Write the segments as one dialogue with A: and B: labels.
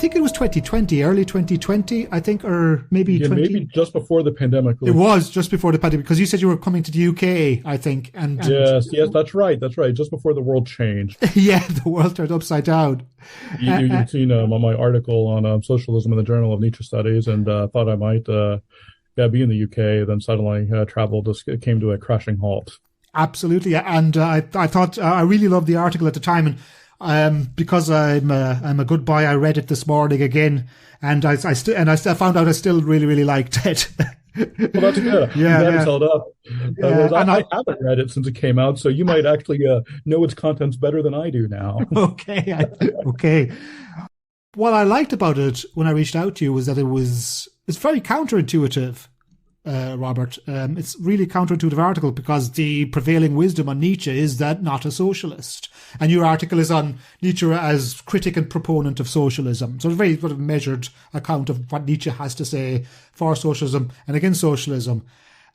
A: think it was 2020, early 2020, I think, or maybe
B: maybe just before the pandemic.
A: It was just before the pandemic, because you said you were coming to the UK, I think. And
B: yes, that's right. Just before the world changed.
A: Yeah, the world turned upside down.
B: You've seen my article on socialism in the Journal of Nietzsche Studies, and thought I might be in the UK. Then suddenly travel just came to a crashing halt.
A: Absolutely, and I thought I really loved the article at the time, and because I'm a good boy, I read it this morning again, and I found out I still really, really liked it.
B: Well, that's good. It's held up. I haven't read it since it came out, so you might actually know its contents better than I do now.
A: Okay. What I liked about it when I reached out to you was that it's very counterintuitive, Robert. It's really counterintuitive article, because the prevailing wisdom on Nietzsche is that not a socialist. And your article is on Nietzsche as critic and proponent of socialism. So it's a very sort of measured account of what Nietzsche has to say for socialism and against socialism.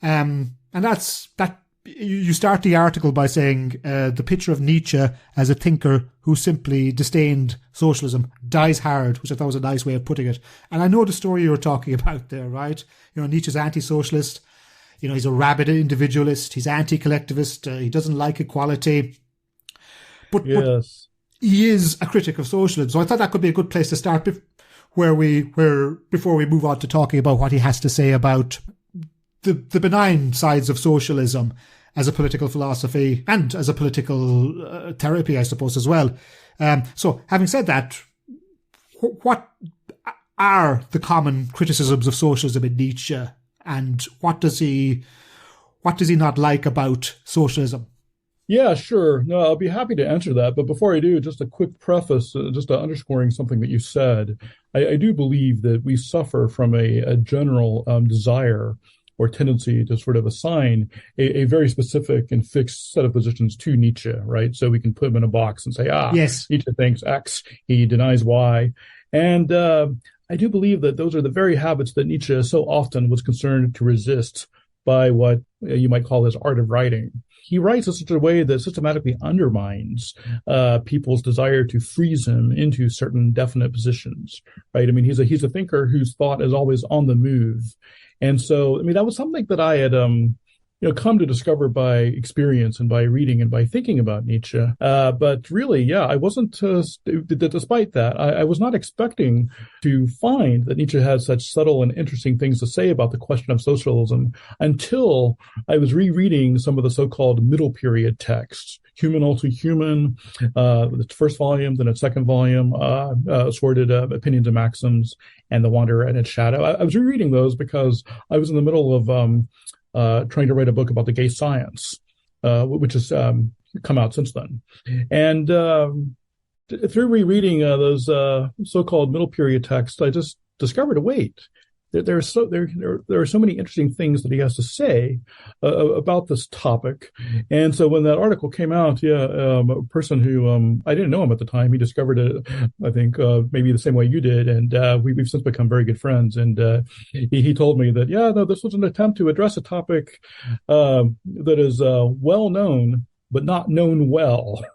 A: And that you start the article by saying the picture of Nietzsche as a thinker who simply disdained socialism dies hard, which I thought was a nice way of putting it. And I know the story you were talking about there, right? Nietzsche's anti-socialist. He's a rabid individualist. He's anti-collectivist. He doesn't like equality. But he is a critic of socialism. So I thought that could be a good place to start before we move on to talking about what he has to say about the benign sides of socialism as a political philosophy and as a political therapy, I suppose, as well. So having said that, what are the common criticisms of socialism in Nietzsche, and what does he not like about socialism?
B: Yeah, sure. No, I'll be happy to answer that. But before I do, just a quick preface, just underscoring something that you said. I do believe that we suffer from a general desire or tendency to sort of assign a very specific and fixed set of positions to Nietzsche, right? So we can put him in a box and say, yes, Nietzsche thinks X, he denies Y. And I do believe that those are the very habits that Nietzsche so often was concerned to resist by what you might call his art of writing. He writes in such a way that systematically undermines people's desire to freeze him into certain definite positions, right? I mean, he's a thinker whose thought is always on the move. And so, I mean, that was something that I had, come to discover by experience and by reading and by thinking about Nietzsche. But really, I wasn't, despite that, I was not expecting to find that Nietzsche had such subtle and interesting things to say about the question of socialism until I was rereading some of the so-called middle period texts. Human, All Too Human, the first volume, then its second volume, Assorted Opinions and Maxims, and The Wanderer and Its Shadow. I was rereading those because I was in the middle of trying to write a book about the gay science, which has come out since then. And through rereading those so-called middle period texts, I just discovered, there are so many interesting things that he has to say about this topic. And so when that article came out, a person who I didn't know him at the time, he discovered it, I think, maybe the same way you did, and we've since become very good friends. And he told me that this was an attempt to address a topic that is well known but not known well.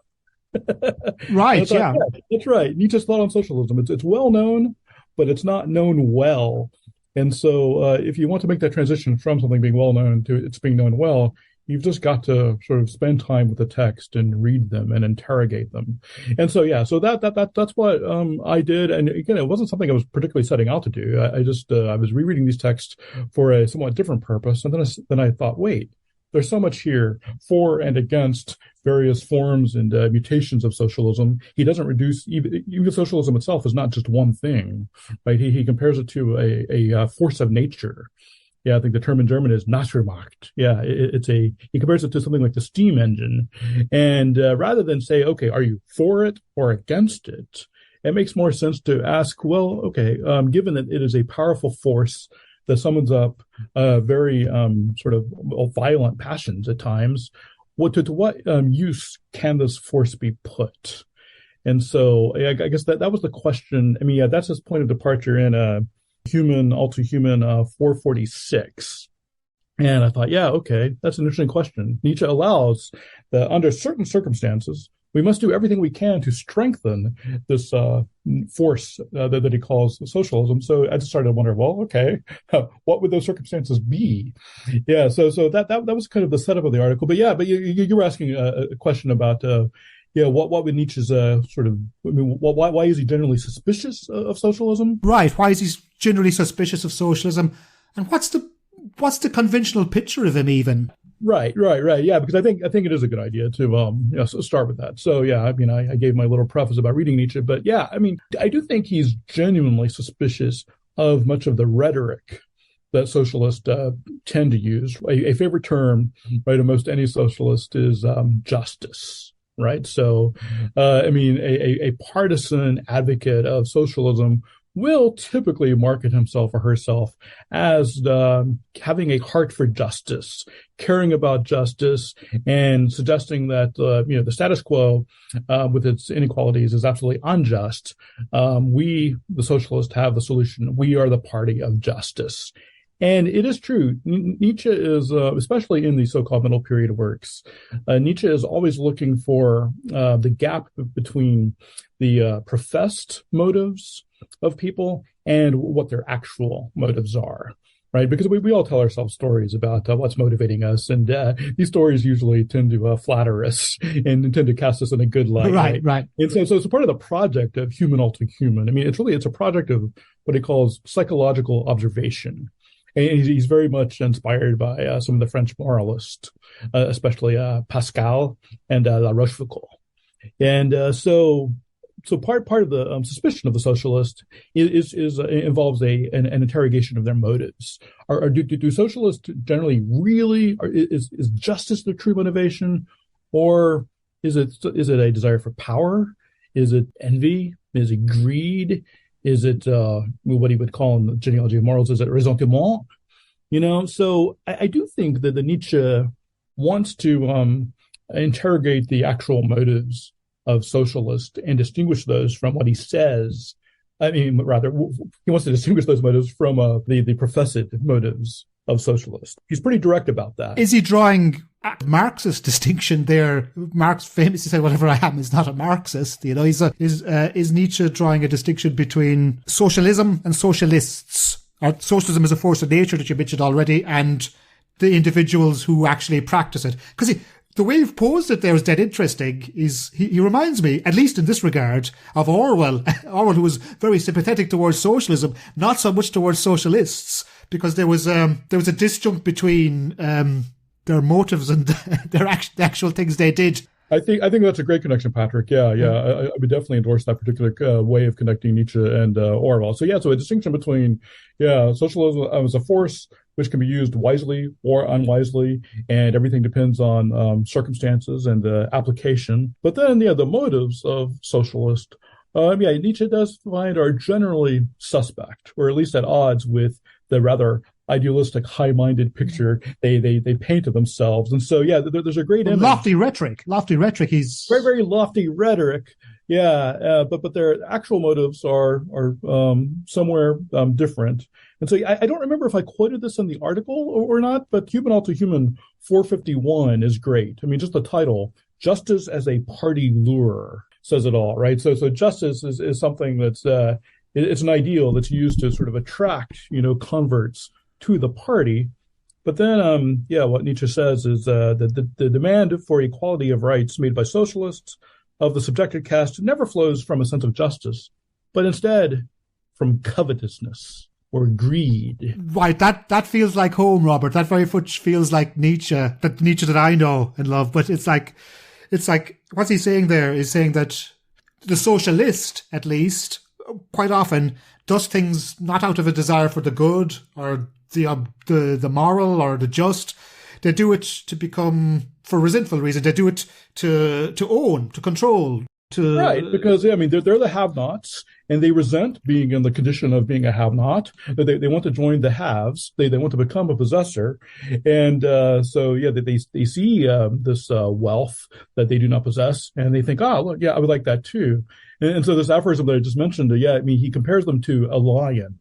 A: Right.
B: Yeah, that's right. Nietzsche's thought on socialism. It's well known, but it's not known well. And so if you want to make that transition from something being well known to it's being known well, you've just got to sort of spend time with the text and read them and interrogate them. And so, so that's what I did. And again, it wasn't something I was particularly setting out to do. I was rereading these texts for a somewhat different purpose. And then I thought, wait, there's so much here for and against various forms and mutations of socialism. He doesn't reduce, even socialism itself is not just one thing, right? He compares it to a force of nature. Yeah, I think the term in German is Naturmacht. Yeah, he compares it to something like the steam engine. And rather than say, okay, are you for it or against it? It makes more sense to ask, well, okay, given that it is a powerful force that summons up very sort of violent passions at times, to what use can this force be put? And so I guess that was the question. I mean, that's his point of departure in All Too Human 446. And I thought, okay, that's an interesting question. Nietzsche allows that under certain circumstances, we must do everything we can to strengthen this force that he calls socialism. So I just started to wonder, well, okay, what would those circumstances be? Yeah, so that was kind of the setup of the article. But yeah, but you were asking a question about what would Nietzsche's sort of, I mean, why is he generally suspicious of socialism?
A: Right. Why is he generally suspicious of socialism? And what's the conventional picture of him even?
B: Right. Yeah, because I think it is a good idea to start with that. So yeah, I mean, I gave my little preface about reading Nietzsche, but yeah, I mean, I do think he's genuinely suspicious of much of the rhetoric that socialists tend to use. A favorite term, right, of most any socialist is justice. Right. So, I mean, a partisan advocate of socialism will typically market himself or herself as having a heart for justice, caring about justice, and suggesting that the status quo with its inequalities is absolutely unjust. We, the socialists, have the solution. We are the party of justice. And it is true. Nietzsche is, especially in the so-called middle period works, Nietzsche is always looking for the gap between the professed motives of people and what their actual motives are, right? Because we all tell ourselves stories about what's motivating us, and these stories usually tend to flatter us and tend to cast us in a good light.
A: Right.
B: And so it's a part of the project of human to human. I mean, it's a project of what he calls psychological observation. And he's very much inspired by some of the French moralists, especially Pascal and La Rochefoucauld. And so part of the suspicion of the socialist is involves an interrogation of their motives. Do socialists generally really is justice their true motivation, or is it a desire for power? Is it envy? Is it greed? Is it what he would call in the genealogy of morals? Is it ressentiment? So I do think that the Nietzsche wants to interrogate the actual motives of socialists and distinguish those from what he says. I mean, rather, he wants to distinguish those motives from the professed motives of socialists. He's pretty direct about that.
A: Is he drawing a Marxist distinction there? Marx famously said, "Whatever I am is not a Marxist." Is Nietzsche drawing a distinction between socialism and socialists? Or socialism is a force of nature that you mentioned already, and the individuals who actually practice it. Because the way you've posed it there is dead interesting. He reminds me, at least in this regard, of Orwell. Orwell, who was very sympathetic towards socialism, not so much towards socialists, because there was a disjunct between their motives and the actual things they did.
B: I think that's a great connection, Patrick. Yeah. I would definitely endorse that particular way of connecting Nietzsche and Orwell. So a distinction between socialism as a force which can be used wisely or unwisely, and everything depends on circumstances and application. But then, the motives of socialist, Nietzsche does find are generally suspect, or at least at odds with the rather idealistic, high-minded picture they paint of themselves. And so, there's a great image.
A: Lofty rhetoric. He's
B: very, very lofty rhetoric. But their actual motives are somewhere different. And so I don't remember if I quoted this in the article or not, but Human to Human 451 is great. I mean, just the title, Justice as a Party Lure, says it all, right? So justice is something that's it's an ideal that's used to sort of attract, converts to the party. But then, what Nietzsche says is that the demand for equality of rights made by socialists of the subjected caste never flows from a sense of justice, but instead from covetousness or greed.
A: Right, that feels like home, Robert. That very much feels like Nietzsche, that Nietzsche that I know and love. But it's like, what's he saying there? He's saying that the socialist, at least, quite often does things not out of a desire for the good or the moral or the just. They do it to become, for resentful reasons. They do it to own, to control, to...
B: Right, because, they're the have-nots, and they resent being in the condition of being a have-not. They want to join the haves. They want to become a possessor, and they see this wealth that they do not possess, and they think, oh, look, yeah, I would like that too. And so this aphorism that I just mentioned, he compares them to a lion.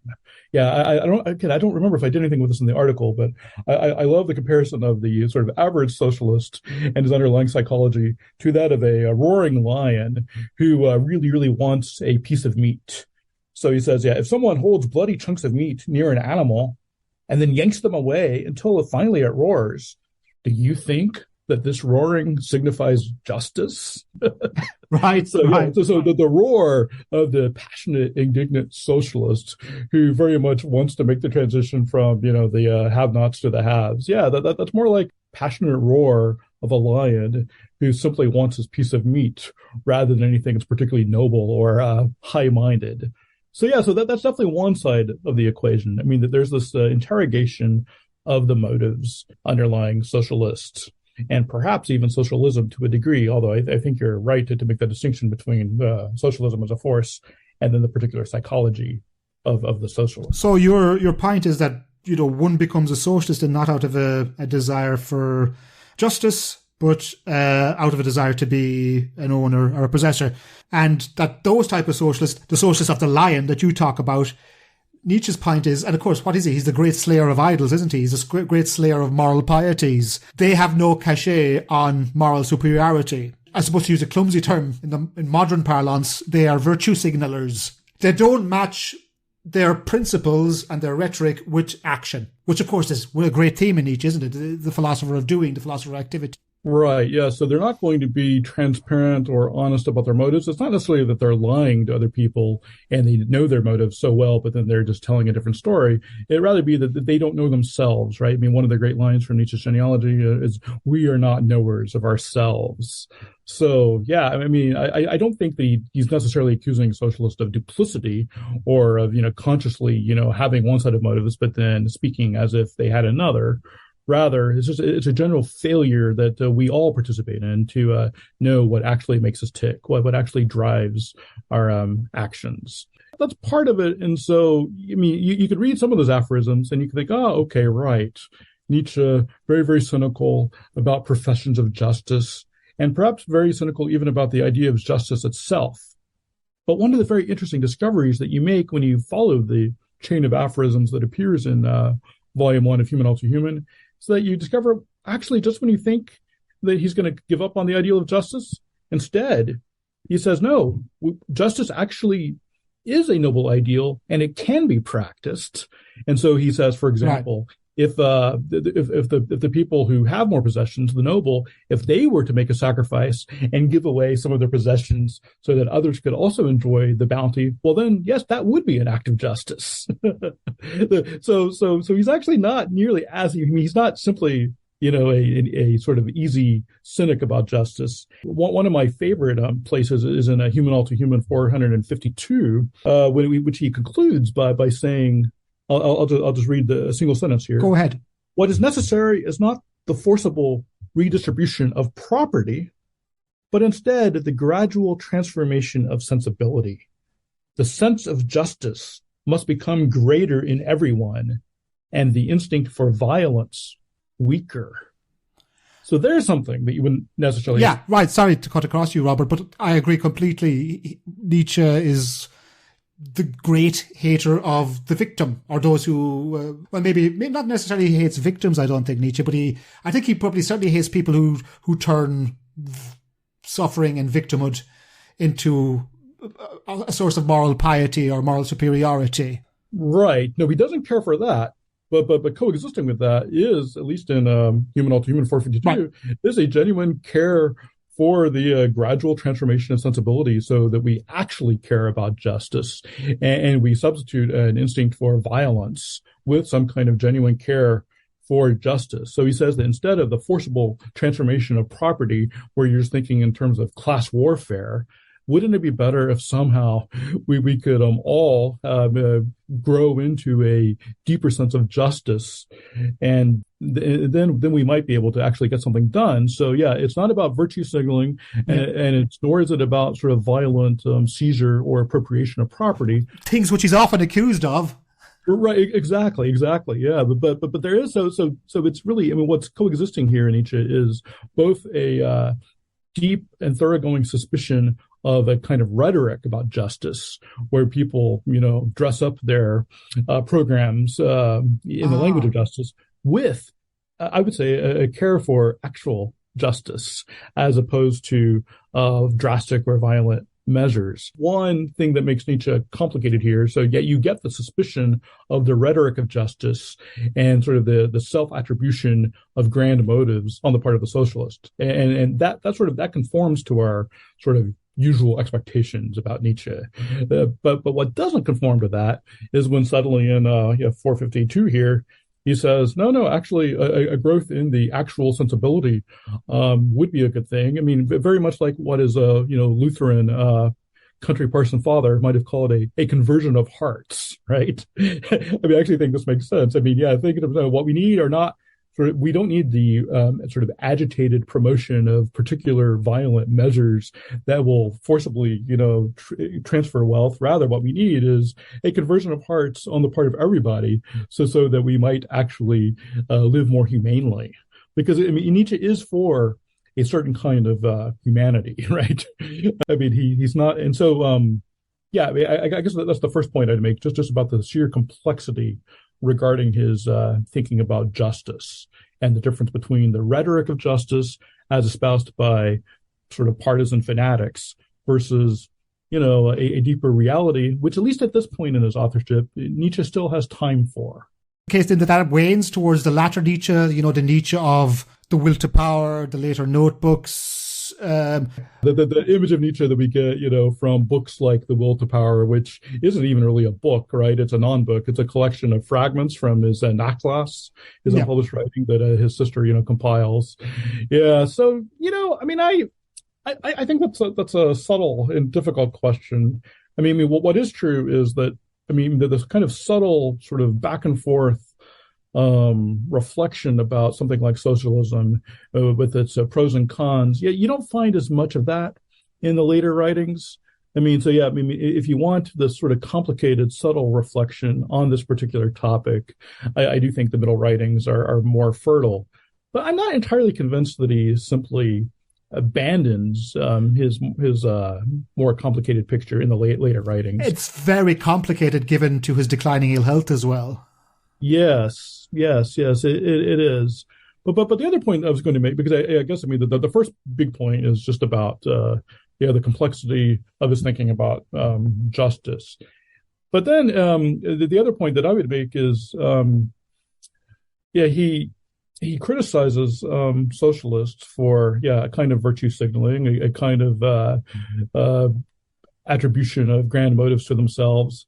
B: Yeah, I don't remember if I did anything with this in the article, but I love the comparison of the sort of average socialist and his underlying psychology to that of a roaring lion who really, really wants a piece of meat. So he says, if someone holds bloody chunks of meat near an animal and then yanks them away until finally it roars, do you think that this roaring signifies justice?
A: Right.
B: So the roar of the passionate, indignant socialist who very much wants to make the transition from, the have-nots to the haves. Yeah, that's more like passionate roar of a lion who simply wants his piece of meat rather than anything that's particularly noble or high-minded. So that's definitely one side of the equation. I mean, that there's this interrogation of the motives underlying socialists, and perhaps even socialism to a degree, although I think you're right to make the distinction between socialism as a force and then the particular psychology of the socialist.
A: So your point is that, one becomes a socialist and not out of a desire for justice, but out of a desire to be an owner or a possessor. And that those type of socialists, the socialists of the lion that you talk about, Nietzsche's point is, and of course, what is he? He's the great slayer of idols, isn't he? He's a great slayer of moral pieties. They have no cachet on moral superiority. I suppose to use a clumsy term in modern parlance, they are virtue signalers. They don't match their principles and their rhetoric with action, which of course is a great theme in Nietzsche, isn't it? The philosopher of doing, the philosopher of activity.
B: Right, yeah. So they're not going to be transparent or honest about their motives. It's not necessarily that they're lying to other people and they know their motives so well, but then they're just telling a different story. It'd rather be that they don't know themselves, right? I mean, one of the great lines from Nietzsche's genealogy is, "We are not knowers of ourselves." So, yeah, I mean, I don't think that he's necessarily accusing socialists of duplicity or of, consciously, having one set of motives, but then speaking as if they had another. Rather, it's a general failure that we all participate in to know what actually makes us tick, what actually drives our actions. That's part of it. And so, I mean, you could read some of those aphorisms and you could think, oh, okay, right. Nietzsche, very, very cynical about professions of justice, and perhaps very cynical even about the idea of justice itself. But one of the very interesting discoveries that you make when you follow the chain of aphorisms that appears in Volume 1 of Human All Too Human, so that you discover, actually, just when you think that he's going to give up on the ideal of justice, instead, he says, no, justice actually is a noble ideal and it can be practiced. And so he says, for example, if the people who have more possessions, the noble, if they were to make a sacrifice and give away some of their possessions so that others could also enjoy the bounty, well then, yes, that would be an act of justice. So he's actually not nearly he's not simply, a sort of easy cynic about justice. One of my favorite places is in Human All Too Human 452, which he concludes by saying, I'll just read a single sentence here.
A: Go ahead.
B: What is necessary is not the forcible redistribution of property, but instead the gradual transformation of sensibility. The sense of justice must become greater in everyone, and the instinct for violence weaker. So there's something that you wouldn't necessarily...
A: Yeah, right. Sorry to cut across you, Robert, but I agree completely. Nietzsche is the great hater of the victim, or those who, maybe not necessarily hates victims, I don't think, Nietzsche, but I think he probably certainly hates people who turn suffering and victimhood into a source of moral piety or moral superiority.
B: Right. No, he doesn't care for that. But coexisting with that is, at least in Human All Too Human 452, is a genuine care for the gradual transformation of sensibility so that we actually care about justice and we substitute an instinct for violence with some kind of genuine care for justice. So he says that instead of the forcible transformation of property, where you're just thinking in terms of class warfare, wouldn't it be better if somehow we could all grow into a deeper sense of justice, and then we might be able to actually get something done. So yeah, it's not about virtue signaling, and it's nor is it about sort of violent seizure or appropriation of property,
A: things which he's often accused of.
B: Right, exactly, yeah, but there is so it's really, I mean, what's coexisting here in Nietzsche is both a deep and thoroughgoing suspicion of a kind of rhetoric about justice, where people, dress up their programs in the language of justice with, I would say, a care for actual justice as opposed to drastic or violent measures. One thing that makes Nietzsche complicated here, so yeah, you get the suspicion of the rhetoric of justice and sort of the self-attribution of grand motives on the part of the socialist. And that conforms to our sort of usual expectations about Nietzsche. But what doesn't conform to that is when suddenly in 452 here, he says, no, actually, a growth in the actual sensibility would be a good thing. I mean, very much like what is a Lutheran country parson father might have called a conversion of hearts, right? I mean, I actually think this makes sense. I mean, yeah, thinking of what we need are not we don't need the sort of agitated promotion of particular violent measures that will forcibly, transfer wealth. Rather, what we need is a conversion of hearts on the part of everybody, so that we might actually live more humanely. Because I mean, Nietzsche is for a certain kind of humanity, right? I mean, he's not, and so yeah. I guess that's the first point I'd make, just about the sheer complexity regarding his thinking about justice and the difference between the rhetoric of justice as espoused by sort of partisan fanatics versus, a deeper reality, which at least at this point in his authorship, Nietzsche still has time for.
A: In case that wanes towards the latter Nietzsche, the Nietzsche of the will to power, the later notebooks.
B: The image of Nietzsche that we get, from books like The Will to Power, which isn't even really a book, right? It's a non-book. It's a collection of fragments from his Nachlass, his unpublished writing that his sister, compiles. Yeah. So, I mean, I think that's a subtle and difficult question. I mean, what is true is that, I mean, this kind of subtle sort of back and forth reflection about something like socialism with its pros and cons. Yeah, you don't find as much of that in the later writings. I mean, so yeah, I mean, if you want this sort of complicated, subtle reflection on this particular topic, I do think the middle writings are more fertile. But I'm not entirely convinced that he simply abandons his more complicated picture in the later writings.
A: It's very complicated given to his declining ill health as well.
B: Yes, it is. But the other point I was going to make, because I guess, I mean, the first big point is just about the complexity of his thinking about justice. But then the other point that I would make is, he criticizes socialists for a kind of virtue signaling, a kind of attribution of grand motives to themselves.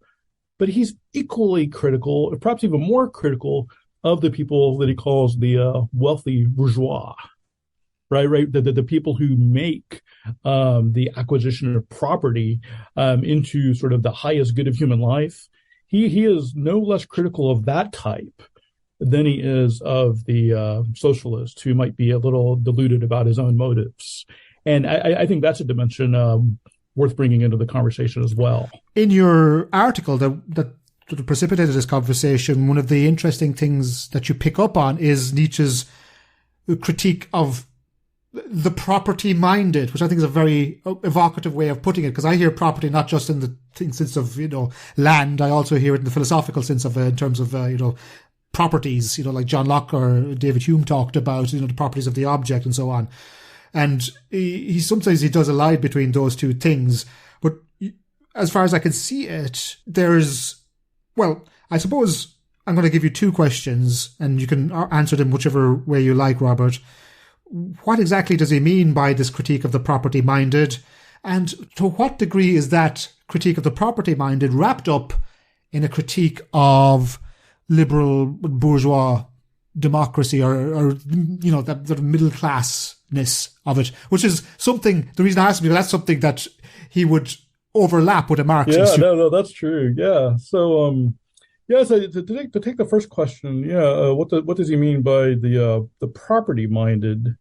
B: But he's equally critical, perhaps even more critical, of the people that he calls the wealthy bourgeois, right? The people who make the acquisition of property into sort of the highest good of human life. He is no less critical of that type than he is of the socialist who might be a little deluded about his own motives. And I think that's a dimension worth bringing into the conversation as well.
A: In your article that precipitated this conversation, one of the interesting things that you pick up on is Nietzsche's critique of the property-minded, which I think is a very evocative way of putting it, because I hear property not just in the sense of, land. I also hear it in the philosophical sense of in terms of, properties, like John Locke or David Hume talked about, the properties of the object and so on. And he sometimes does a lie between those two things. But as far as I can see it, I suppose I'm going to give you two questions and you can answer them whichever way you like, Robert. What exactly does he mean by this critique of the property-minded? And to what degree is that critique of the property-minded wrapped up in a critique of liberal bourgeois democracy or that sort of middle classness of it, which is something, the reason I asked, because that's something that he would overlap with a Marxist.
B: Yeah, no, that's true. Yeah. So, so to take the first question, what does he mean by the property-minded?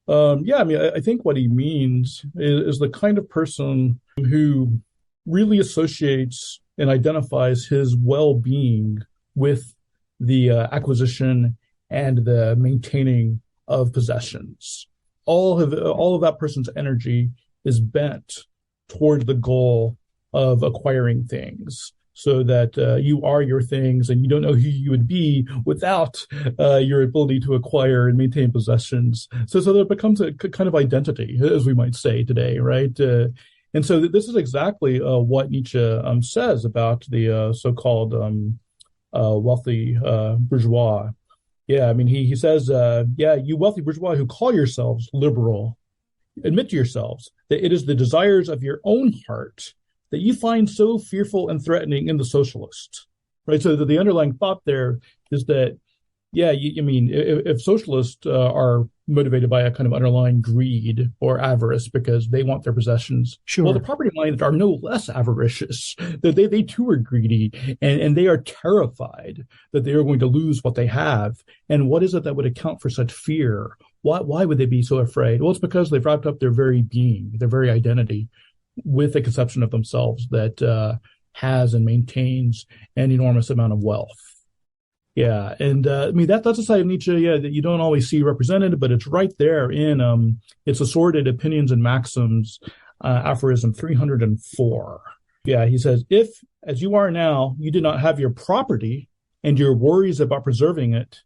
B: I think what he means is the kind of person who really associates and identifies his well-being with the acquisition and the maintaining of possessions. All of that person's energy is bent toward the goal of acquiring things, so that you are your things, and you don't know who you would be without your ability to acquire and maintain possessions. So that it becomes a kind of identity, as we might say today, right? And so this is exactly what Nietzsche says about the so-called wealthy bourgeois. Yeah, I mean, he says, you wealthy bourgeois who call yourselves liberal, admit to yourselves that it is the desires of your own heart that you find so fearful and threatening in the socialist, right? So the underlying thought there is that, if socialists are motivated by a kind of underlying greed or avarice because they want their possessions,
A: sure.
B: Well, the property-minded are no less avaricious. They too are greedy, and they are terrified that they are going to lose what they have. And what is it that would account for such fear? Why would they be so afraid? Well, it's because they've wrapped up their very being, their very identity, with a conception of themselves that has and maintains an enormous amount of wealth. Yeah, and that's a side of Nietzsche, that you don't always see represented, but it's right there in its assorted opinions and maxims, aphorism 304. Yeah, he says, if, as you are now, you did not have your property and your worries about preserving it,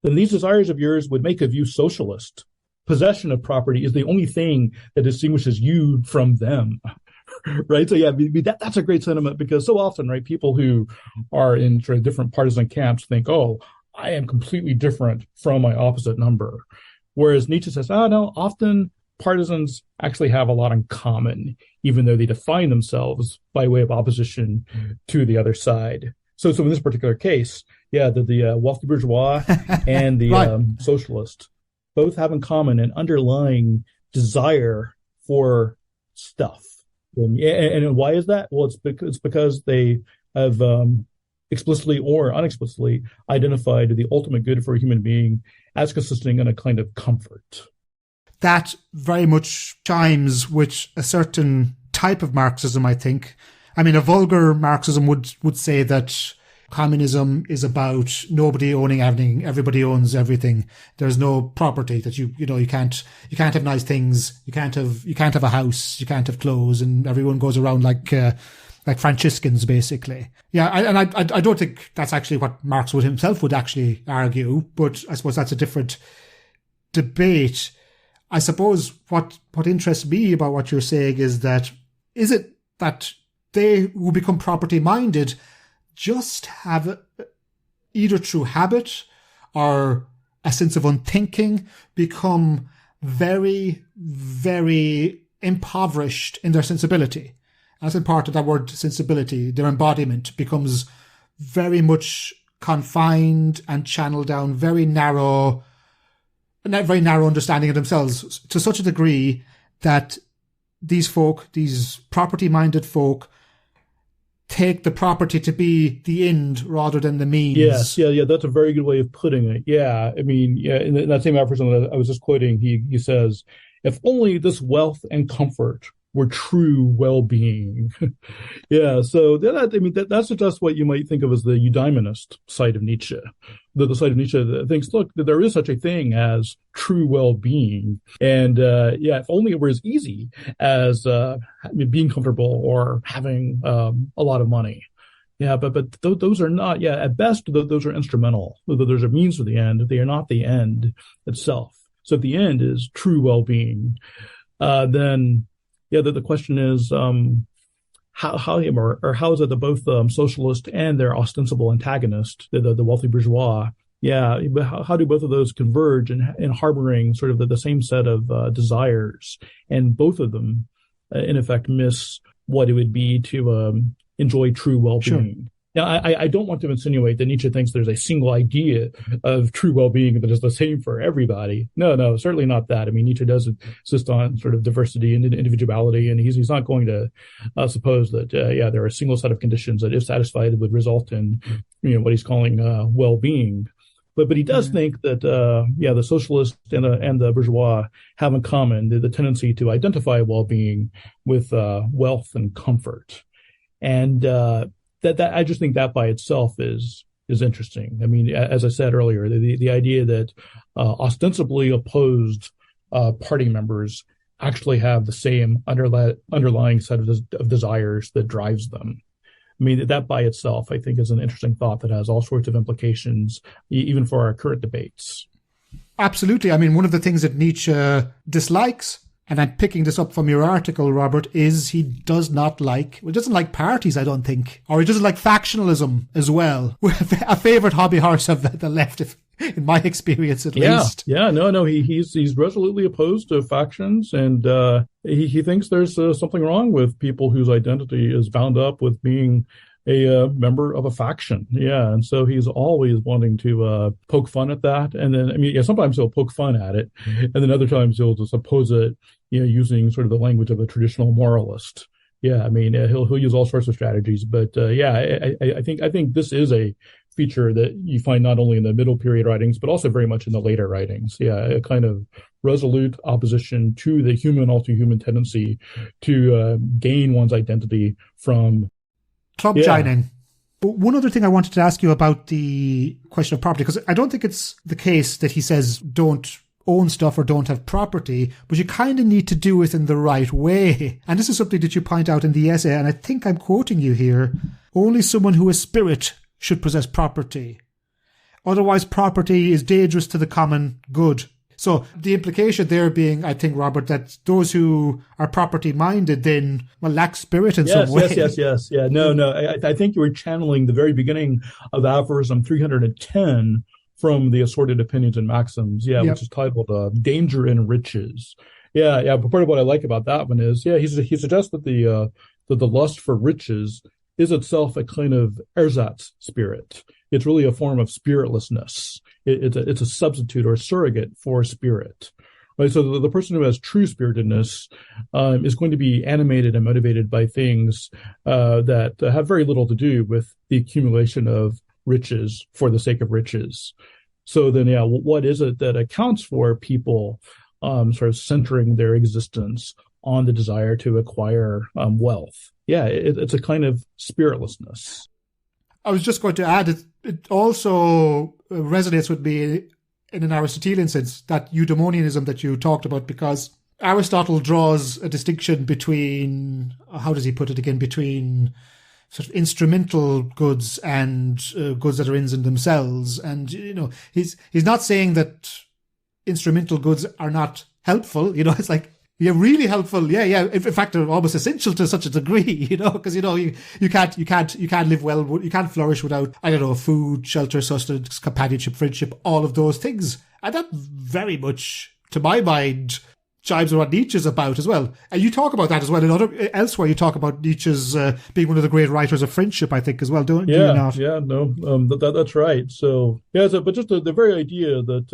B: then these desires of yours would make of you socialist. Possession of property is the only thing that distinguishes you from them, right? So that's a great sentiment, because so often, right, people who are in sort of different partisan camps think, oh, I am completely different from my opposite number. Whereas Nietzsche says, no, often partisans actually have a lot in common, even though they define themselves by way of opposition to the other side. So in this particular case, the wealthy bourgeois and the right. Socialist both have in common an underlying desire for stuff. And why is that? Well, it's because they have explicitly or unexplicitly identified the ultimate good for a human being as consisting in a kind of comfort.
A: That very much chimes with a certain type of Marxism, I think. I mean, a vulgar Marxism would say that communism is about nobody owning everything, everybody owns everything. There's no property, that you can't have nice things, you can't have a house, you can't have clothes, and everyone goes around like Franciscans, basically. Yeah, I don't think that's actually what Marx himself would actually argue, but I suppose that's a different debate. I suppose what interests me about what you're saying is it that they who become property minded just have, either through habit or a sense of unthinking, become very, very impoverished in their sensibility. As in part of that word sensibility, their embodiment becomes very much confined and channeled down, very narrow understanding of themselves, to such a degree that these property-minded folk, take the property to be the end rather than the means.
B: Yes, yeah, that's a very good way of putting it. Yeah, I mean, in that same aphorism that I was just quoting, he says, if only this wealth and comfort were true well-being. Yeah, so that's just what you might think of as the eudaimonist side of Nietzsche. The side of Nietzsche that thinks, look, that there is such a thing as true well-being. And if only it were as easy as being comfortable or having a lot of money. Yeah, but those are not, at best, those are instrumental. Those are means to the end. They are not the end itself. So if the end is true well-being, then the question is, how is it that both socialist and their ostensible antagonist, the wealthy bourgeois, how do both of those converge in harboring sort of the same set of desires, and both of them, in effect, miss what it would be to enjoy true well-being? Now, I don't want to insinuate that Nietzsche thinks there's a single idea of true well-being that is the same for everybody. No, certainly not that. I mean, Nietzsche does insist on sort of diversity and individuality, and he's not going to suppose that, there are a single set of conditions that, if satisfied, would result in, what he's calling well-being. But he does think that, the socialist and the bourgeois have in common the tendency to identify well-being with wealth and comfort. And that I just think that by itself is interesting. I mean, as I said earlier, the idea that ostensibly opposed party members actually have the same underlying set of desires that drives them. I mean, that by itself, I think, is an interesting thought that has all sorts of implications, even for our current debates.
A: Absolutely. I mean, one of the things that Nietzsche dislikes, and I'm picking this up from your article, Robert, is he doesn't like parties, I don't think. Or he doesn't like factionalism as well. A favourite hobby horse of the left, in my experience at least.
B: Yeah, no, he's resolutely opposed to factions, and he thinks there's something wrong with people whose identity is bound up with being a member of a faction. Yeah, and so he's always wanting to poke fun at that. And then, I mean, sometimes he'll poke fun at it, and then other times he'll just oppose it, using sort of the language of a traditional moralist. Yeah, I mean, he'll use all sorts of strategies, but I think this is a feature that you find not only in the middle period writings, but also very much in the later writings. Yeah, a kind of resolute opposition to the human, all too human tendency to gain one's identity from
A: club joining. But one other thing I wanted to ask you about the question of property, because I don't think it's the case that he says don't own stuff or don't have property, but you kind of need to do it in the right way. And this is something that you point out in the essay, and I think I'm quoting you here. Only someone who has spirit should possess property. Otherwise, property is dangerous to the common good. So the implication there being, I think, Robert, that those who are property-minded then lack spirit in some way.
B: Yes. Yeah, no. I think you were channeling the very beginning of aphorism 310 from the Assorted Opinions and Maxims, which is titled Danger in Riches. Yeah, but part of what I like about that one is, he suggests that the lust for riches is itself a kind of ersatz spirit. It's really a form of spiritlessness. It's a substitute or surrogate for spirit. Right? So the person who has true spiritedness is going to be animated and motivated by things that have very little to do with the accumulation of riches for the sake of riches. So then, what is it that accounts for people sort of centering their existence on the desire to acquire wealth? Yeah, it's a kind of spiritlessness.
A: I was just going to add, it also resonates with me in an Aristotelian sense, that eudaimonianism that you talked about, because Aristotle draws a distinction between, how does he put it again, between sort of instrumental goods and goods that are ends in themselves. And, he's not saying that instrumental goods are not helpful. It's like, really helpful. Yeah. In fact, they're almost essential to such a degree, because, you can't live well, you can't flourish without, food, shelter, sustenance, companionship, friendship, all of those things. And that very much, to my mind, jives with what Nietzsche's about as well. And you talk about that as well. Elsewhere, you talk about Nietzsche's being one of the great writers of friendship, I think, as well, do you not?
B: Yeah, no, that's right. So, but just the very idea that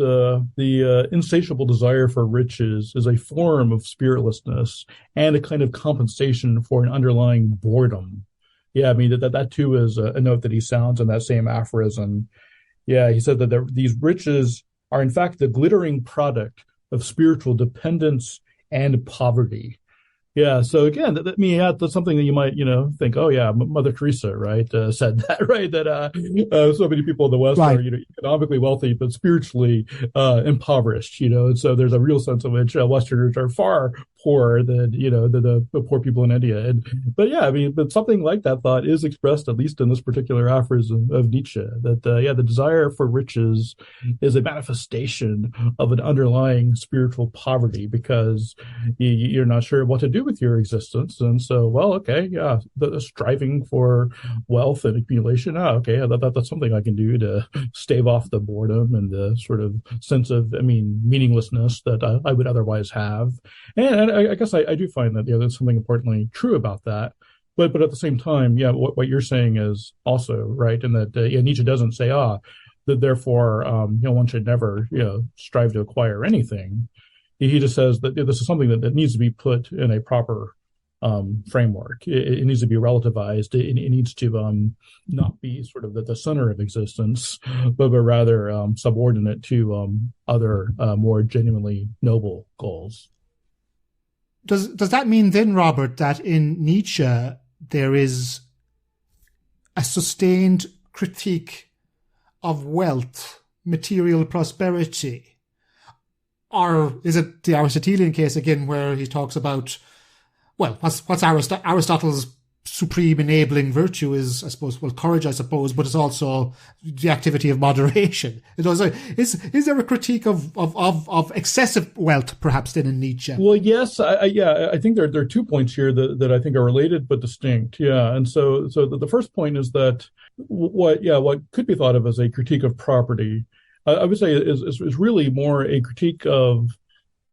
B: the insatiable desire for riches is a form of spiritlessness and a kind of compensation for an underlying boredom. Yeah, I mean, that too is a note that he sounds in that same aphorism. Yeah, he said that these riches are, in fact, the glittering product of spiritual dependence and poverty. Yeah, so again, that's something that you might, think, Mother Teresa, right, said that, right, that so many people in the West are, economically wealthy, but spiritually impoverished, and so there's a real sense in which Westerners are far poorer than, the poor people in India. But something like that thought is expressed, at least in this particular aphorism of Nietzsche, that, the desire for riches is a manifestation of an underlying spiritual poverty, because you're not sure what to do with your existence. And so, the striving for wealth and accumulation, that's something I can do to stave off the boredom and the sort of sense of, meaninglessness that I would otherwise have. And I guess I do find that there's something importantly true about that. but at the same time, yeah, what you're saying is also right, and that Nietzsche doesn't say that therefore one should never strive to acquire anything. He just says that this is something that needs to be put in a proper framework. It needs to be relativized. It needs to not be sort of the center of existence, but rather subordinate to other more genuinely noble goals.
A: Does that mean then, Robert, that in Nietzsche there is a sustained critique of wealth, material prosperity? Or is it the Aristotelian case again, where he talks about, well, what's Aristotle's supreme enabling virtue is, I suppose, well, courage, I suppose, but it's also the activity of moderation. Is there a critique of excessive wealth, perhaps, then in Nietzsche?
B: Well, yes, I think there are 2 points here that I think are related but distinct. Yeah, and so the first point is that what could be thought of as a critique of property, I would say is really more a critique of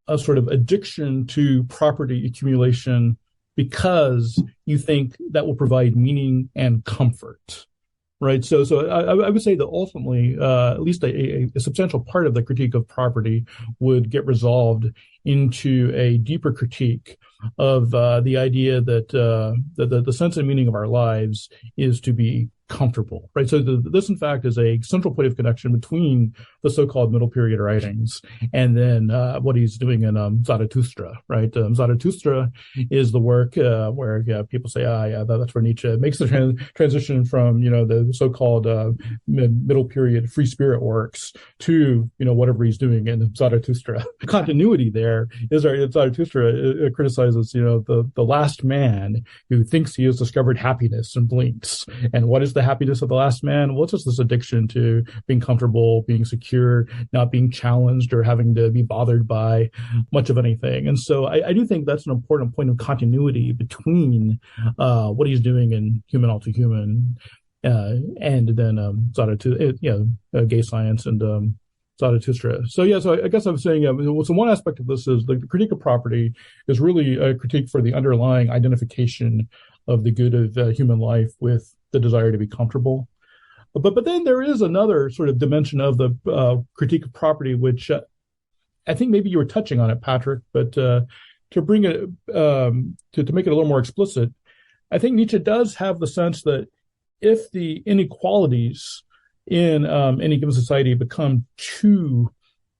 B: a sort of addiction to property accumulation because you think that will provide meaning and comfort, right? So I would say that ultimately, at least a substantial part of the critique of property would get resolved into a deeper critique of the idea that the sense and meaning of our lives is to be comfortable, right? So this, in fact, is a central point of connection between the so-called middle period writings and then what he's doing in Zarathustra, right? Zarathustra is the work where people say, that's where Nietzsche makes the transition from the so-called middle period free spirit works to whatever he's doing in Zarathustra. The continuity there is Zarathustra criticizes the last man who thinks he has discovered happiness and blinks. And what is the happiness of the last man? Well, it's just this addiction to being comfortable, being secure, not being challenged or having to be bothered by much of anything. And so I do think that's an important point of continuity between what he's doing in Human All Too Human and then Zarathustra, gay science and Zarathustra. So I guess I was saying, so one aspect of this is the critique of property is really a critique for the underlying identification of the good of human life with the desire to be comfortable. But then there is another sort of dimension of the critique of property, which I think maybe you were touching on it, Patrick, but to bring it, to make it a little more explicit, I think Nietzsche does have the sense that if the inequalities in any given society become too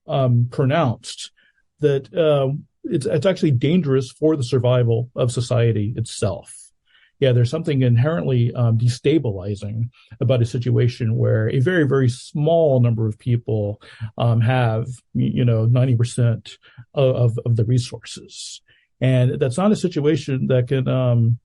B: pronounced, that it's actually dangerous for the survival of society itself. Yeah, there's something inherently destabilizing about a situation where a very, very small number of people have, 90% of the resources. And that's not a situation that can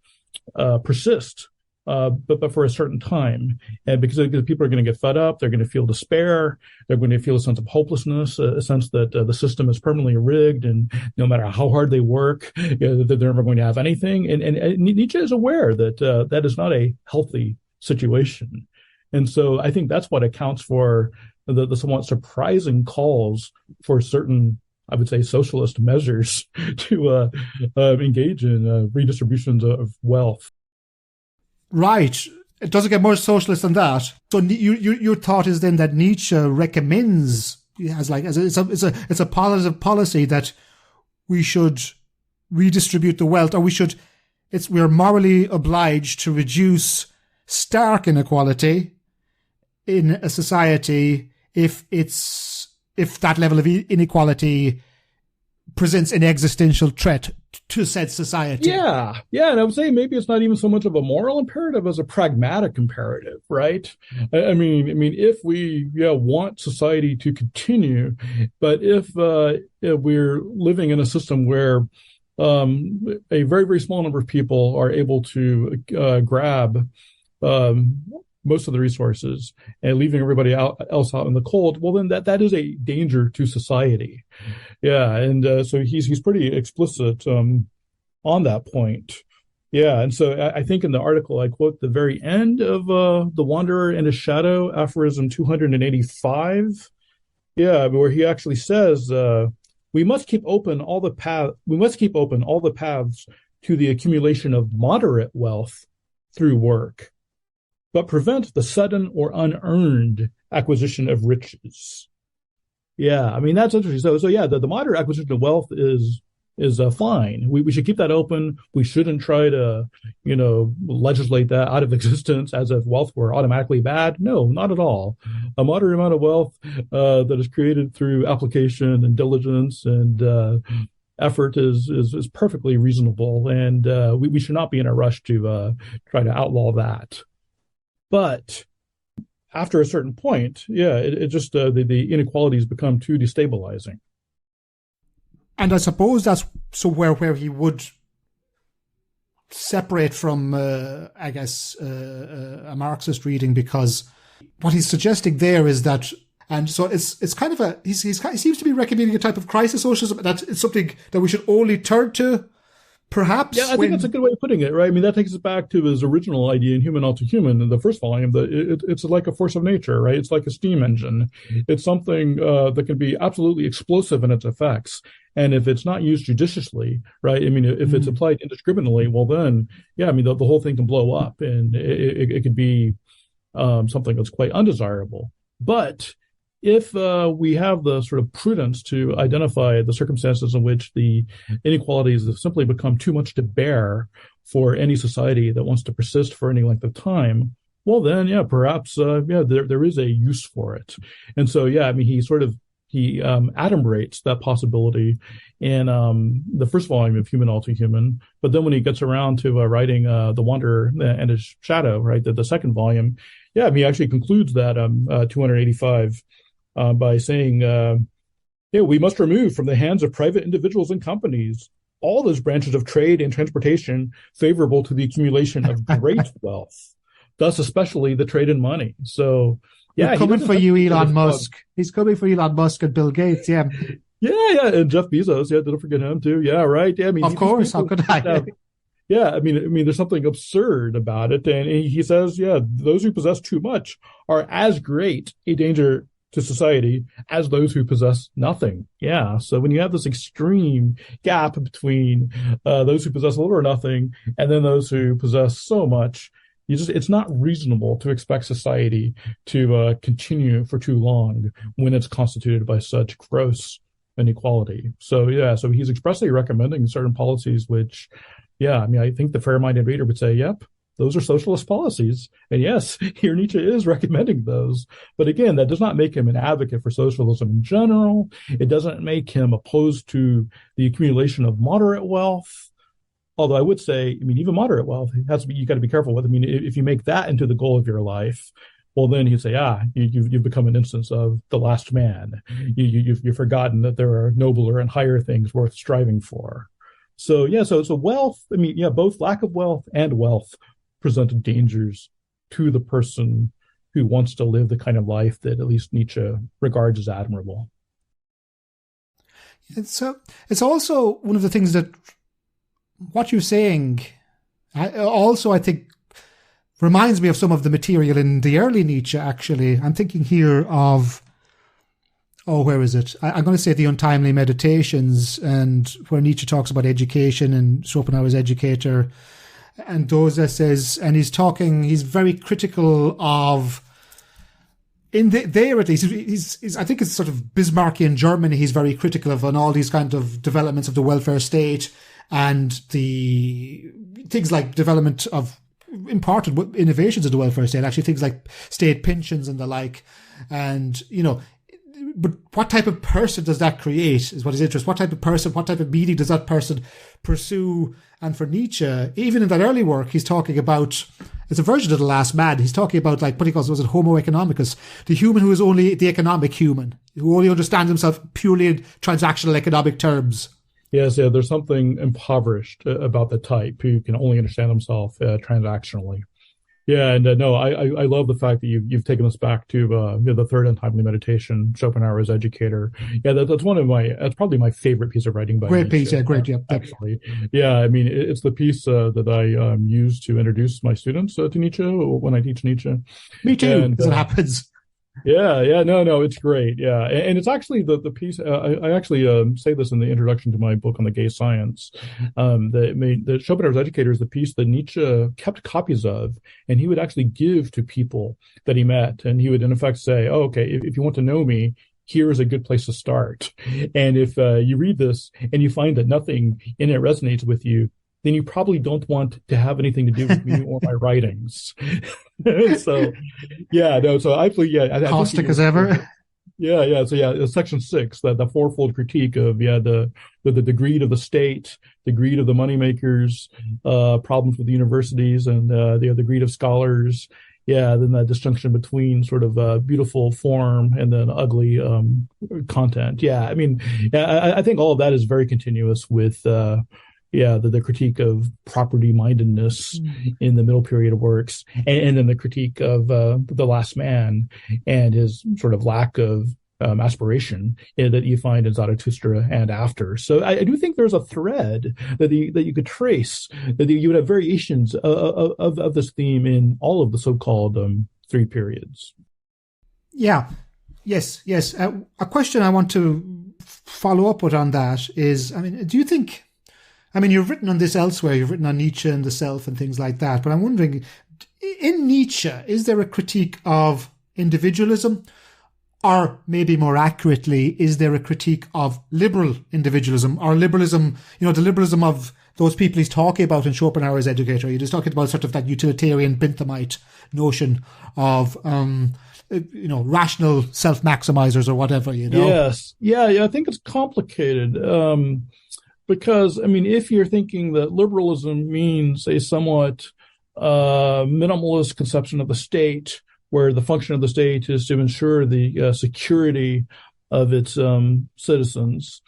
B: persist, but for a certain time. And because people are going to get fed up, they're going to feel despair, they're going to feel a sense of hopelessness, a sense that the system is permanently rigged, and no matter how hard they work, that they're never going to have anything. And Nietzsche is aware that that is not a healthy situation. And so I think that's what accounts for the somewhat surprising calls for certain, I would say, socialist measures to engage in redistributions of wealth.
A: Right. It doesn't get more socialist than that. So your thought is then that Nietzsche recommends, it's a positive policy that we should redistribute the wealth, or we're morally obliged to reduce stark inequality in a society if that level of inequality presents an existential threat to said society.
B: Yeah, and I would say maybe it's not even so much of a moral imperative as a pragmatic imperative, right? I mean, if we want society to continue, but if we're living in a system where a very, very small number of people are able to grab most of the resources and leaving everybody else out in the cold, well, then that is a danger to society. Yeah, and so he's pretty explicit on that point. Yeah, and so I think in the article I quote the very end of The Wanderer and His Shadow, aphorism 285. Yeah, where he actually says we must keep open all the paths to the accumulation of moderate wealth through work, but prevent the sudden or unearned acquisition of riches. Yeah, I mean, that's interesting. So yeah, the moderate acquisition of wealth is fine. We should keep that open. We shouldn't try to, legislate that out of existence as if wealth were automatically bad. No, not at all. A moderate amount of wealth that is created through application and diligence and effort is perfectly reasonable, and we should not be in a rush to try to outlaw that. But after a certain point, yeah, it just the inequalities become too destabilizing.
A: And I suppose that's where he would separate from, a Marxist reading, because what he's suggesting there is that, and so it's kind of he seems to be recommending a type of crisis socialism, that it's something that we should only turn to, perhaps.
B: Yeah, I think that's a good way of putting it, right? I mean, that takes us back to his original idea in Human All Too Human in the first volume, that it's like a force of nature, right? It's like a steam engine. It's something that can be absolutely explosive in its effects. And if it's not used judiciously, right? I mean, if it's applied indiscriminately, well, then, yeah, I mean, the whole thing can blow up, and it could be something that's quite undesirable. But if we have the sort of prudence to identify the circumstances in which the inequalities have simply become too much to bear for any society that wants to persist for any length of time, well, then, yeah, perhaps, there is a use for it. And so, yeah, I mean, he adumbrates that possibility in the first volume of Human All Too Human. But then when he gets around to writing The Wanderer and His Shadow, right, the second volume, yeah, I mean, he actually concludes that 285 by saying, we must remove from the hands of private individuals and companies all those branches of trade and transportation favorable to the accumulation of great wealth, thus especially the trade in money. So, yeah,
A: he's coming for you, Elon Musk. He's coming for Elon Musk and Bill Gates, yeah.
B: Yeah, and Jeff Bezos, yeah, don't forget him too. Yeah, right. Yeah, I mean,
A: of course, how could I?
B: Yeah, I mean, there's something absurd about it, and he says, yeah, those who possess too much are as great a danger to society as those who possess nothing. Yeah, so when you have this extreme gap between those who possess little or nothing, and then those who possess so much, it's not reasonable to expect society to continue for too long when it's constituted by such gross inequality. So yeah, so he's expressly recommending certain policies which, yeah, I mean, I think the fair-minded reader would say, yep, those are socialist policies. And yes, here Nietzsche is recommending those. But again, that does not make him an advocate for socialism in general. It doesn't make him opposed to the accumulation of moderate wealth. Although I would say, I mean, even moderate wealth has to be, you got to be careful with. I mean, if you make that into the goal of your life, well, then you say, you've become an instance of the last man. You've forgotten that there are nobler and higher things worth striving for. So yeah, so wealth. I mean, yeah, both lack of wealth and wealth present dangers to the person who wants to live the kind of life that at least Nietzsche regards as admirable.
A: It's also one of the things that what you're saying also, I think, reminds me of some of the material in the early Nietzsche, actually. I'm thinking here of, where is it? I'm going to say the Untimely Meditations, and where Nietzsche talks about education and Schopenhauer's educator and those essays. And he's very critical of, there at least, he's I think it's sort of Bismarckian Germany, he's very critical of, on all these kind of developments of the welfare state and the things like development of important innovations of the welfare state, actually things like state pensions and the like. And, but what type of person does that create is what his interest. What type of person, what type of meaning does that person pursue? And for Nietzsche, even in that early work, he's talking about, it's a version of The Last Man. He's talking about, like, what he calls, was it Homo Economicus? The human who is only the economic human, who only understands himself purely in transactional economic terms.
B: Yes, yeah, there's something impoverished about the type who can only understand himself transactionally. Yeah, and no, I love the fact that you've taken us back to the third Untimely Meditation, Schopenhauer's educator. Yeah, that's probably my favorite piece of writing by
A: Great
B: Nietzsche.
A: Piece, yeah, great, yeah.
B: Actually, yeah, I mean, it's the piece that I use to introduce my students to Nietzsche when I teach Nietzsche.
A: Me too, as it happens.
B: No, it's great. Yeah, and it's actually the piece. I actually say this in the introduction to my book on the gay science. That Schopenhauer's Educator is the piece that Nietzsche kept copies of, and he would actually give to people that he met, and he would in effect say, "Oh, okay, if you want to know me, here is a good place to start." And if you read this and you find that nothing in it resonates with you, then you probably don't want to have anything to do with me or my writings. So, yeah, no. So actually, yeah, I think
A: Caustic as ever.
B: So yeah, section 6, the fourfold critique of the greed of the state, the greed of the moneymakers, problems with the universities, and the greed of scholars. Yeah, then that disjunction between sort of beautiful form and then ugly content. Yeah, I mean, I think all of that is very continuous with the critique of property mindedness in the middle period of works, and then the critique of the last man and his sort of lack of aspiration that you find in Zarathustra and after. So I do think there's a thread that you could trace, that you would have variations of this theme in all of the so-called three periods.
A: Yeah. Yes. A question I want to follow up with on that is, I mean, do you think, I mean, you've written on this elsewhere, you've written on Nietzsche and the self and things like that, but I'm wondering, in Nietzsche, is there a critique of individualism? Or maybe more accurately, is there a critique of liberal individualism or liberalism, the liberalism of those people he's talking about in Schopenhauer's Educator? You're just talking about sort of that utilitarian Benthamite notion of, rational self-maximizers or whatever,
B: Yes. Yeah, I think it's complicated. Because, I mean, if you're thinking that liberalism means a somewhat minimalist conception of the state, where the function of the state is to ensure the security of its citizens,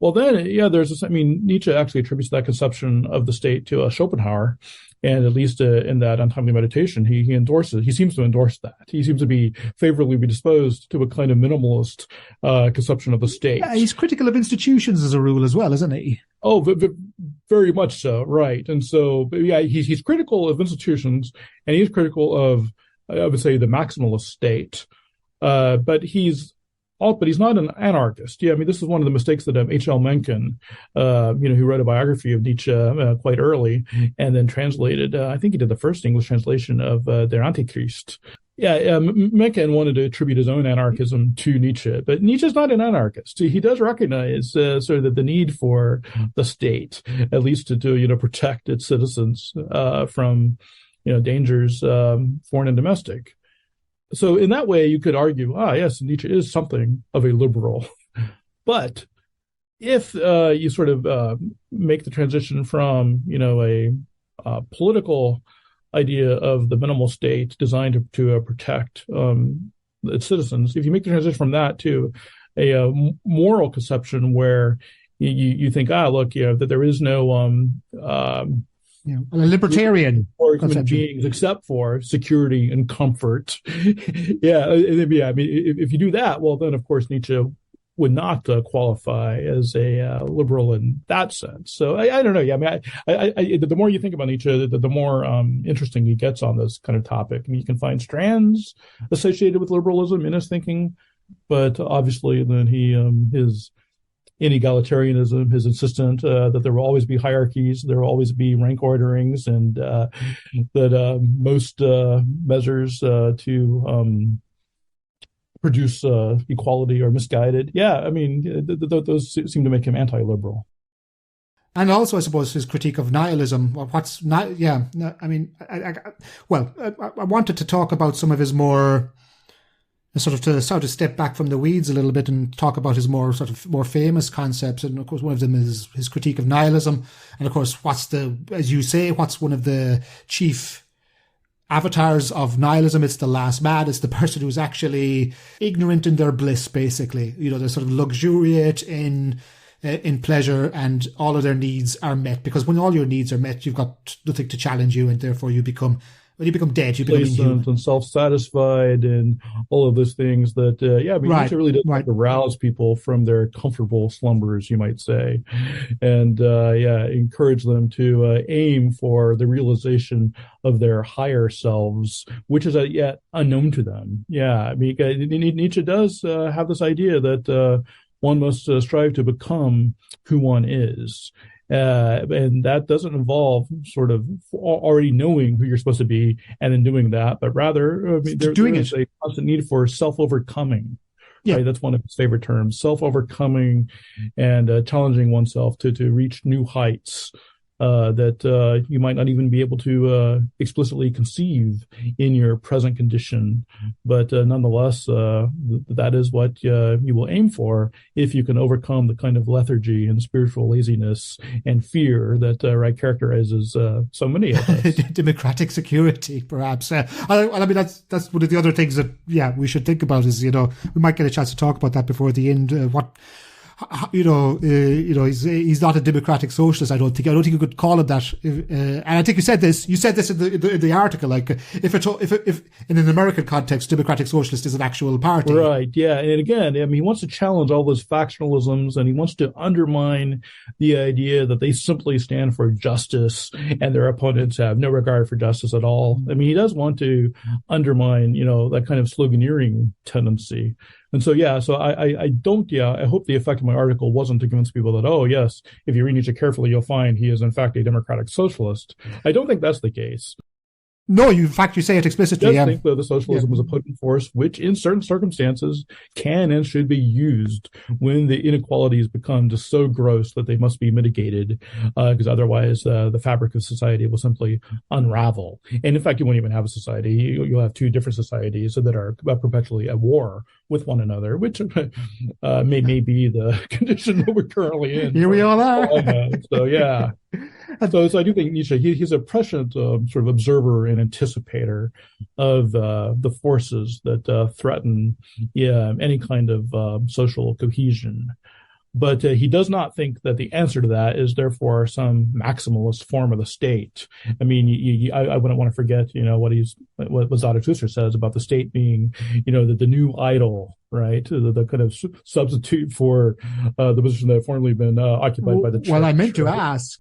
B: well, then, there's this, I mean, Nietzsche actually attributes that conception of the state to Schopenhauer, and at least in that Untimely Meditation, he seems to endorse that. He seems to be favorably disposed to a kind of minimalist conception of the state.
A: Yeah, he's critical of institutions as a rule as well, isn't he?
B: Oh, very much so, right. And so, he's critical of institutions, and he's critical of, I would say, the maximalist state, but he's not an anarchist. Yeah, I mean, this is one of the mistakes that H.L. Mencken, who wrote a biography of Nietzsche quite early and then translated, I think he did the first English translation of Der Antichrist. Yeah, Mencken wanted to attribute his own anarchism to Nietzsche, but Nietzsche's not an anarchist. He does recognize sort of the need for the state, at least to protect its citizens from dangers, foreign and domestic. So in that way, you could argue, yes, Nietzsche is something of a liberal. But if you sort of make the transition from, a political idea of the minimal state designed to protect its citizens, if you make the transition from that to a moral conception where you think, look, that there is no
A: a libertarian
B: for human beings except for security and comfort. I mean, if you do that, well, then of course Nietzsche would not qualify as a liberal in that sense. So I don't know. Yeah, I mean, the more you think about Nietzsche, the more interesting he gets on this kind of topic. I mean, you can find strands associated with liberalism in his thinking, but obviously then his inegalitarianism, his insistence that there will always be hierarchies, there will always be rank orderings, and that most measures to produce equality are misguided. Yeah, I mean, those seem to make him anti-liberal.
A: And also, I suppose, his critique of nihilism. I wanted to talk about some of his more sort of step back from the weeds a little bit and talk about his more famous concepts. And of course, one of them is his critique of nihilism. And of course, what's one of the chief avatars of nihilism? It's the last man. It's the person who's actually ignorant in their bliss, basically. They're sort of luxuriate in pleasure, and all of their needs are met, because when all your needs are met, you've got nothing to challenge you, and therefore you become When you become dead, you become inhuman.
B: And self-satisfied and all of those things that, Nietzsche really does like to rouse people from their comfortable slumbers, you might say, and encourage them to aim for the realization of their higher selves, which is yet unknown to them. Yeah, I mean, Nietzsche does have this idea that one must strive to become who one is. And that doesn't involve sort of already knowing who you're supposed to be and then doing that, but rather there is a constant need for self-overcoming. Yeah. Right? That's one of his favorite terms, self-overcoming and challenging oneself to reach new heights that you might not even be able to explicitly conceive in your present condition. But nonetheless, that is what you will aim for if you can overcome the kind of lethargy and spiritual laziness and fear that characterizes so many of us.
A: Democratic security, perhaps. I mean, that's one of the other things that, we should think about is, we might get a chance to talk about that before the end. He's not a democratic socialist. I don't think you could call him that. And I think you said this in the article. Like, if in an American context, democratic socialist is an actual party,
B: right? Yeah, and again, I mean, he wants to challenge all those factionalisms, and he wants to undermine the idea that they simply stand for justice, and their opponents have no regard for justice at all. I mean, he does want to undermine, that kind of sloganeering tendency. And so, I hope the effect of my article wasn't to convince people that, oh, yes, if you read Nietzsche carefully, you'll find he is, in fact, a democratic socialist. I don't think that's the case.
A: No, in fact, you say it explicitly.
B: I think that the socialism was a potent force, which in certain circumstances can and should be used when the inequalities become just so gross that they must be mitigated, because otherwise the fabric of society will simply unravel. And in fact, you won't even have a society. You'll have two different societies that are perpetually at war with one another, which may be the condition that we're currently in.
A: Here we all are.
B: So, yeah. So I do think Nietzsche, he's a prescient sort of observer and anticipator of the forces that threaten any kind of social cohesion. But he does not think that the answer to that is therefore some maximalist form of the state. I mean, I wouldn't want to forget, what Zarathustra says about the state being, the new idol, right? The kind of substitute for the position that had formerly been occupied by the church.
A: Well, I meant to ask.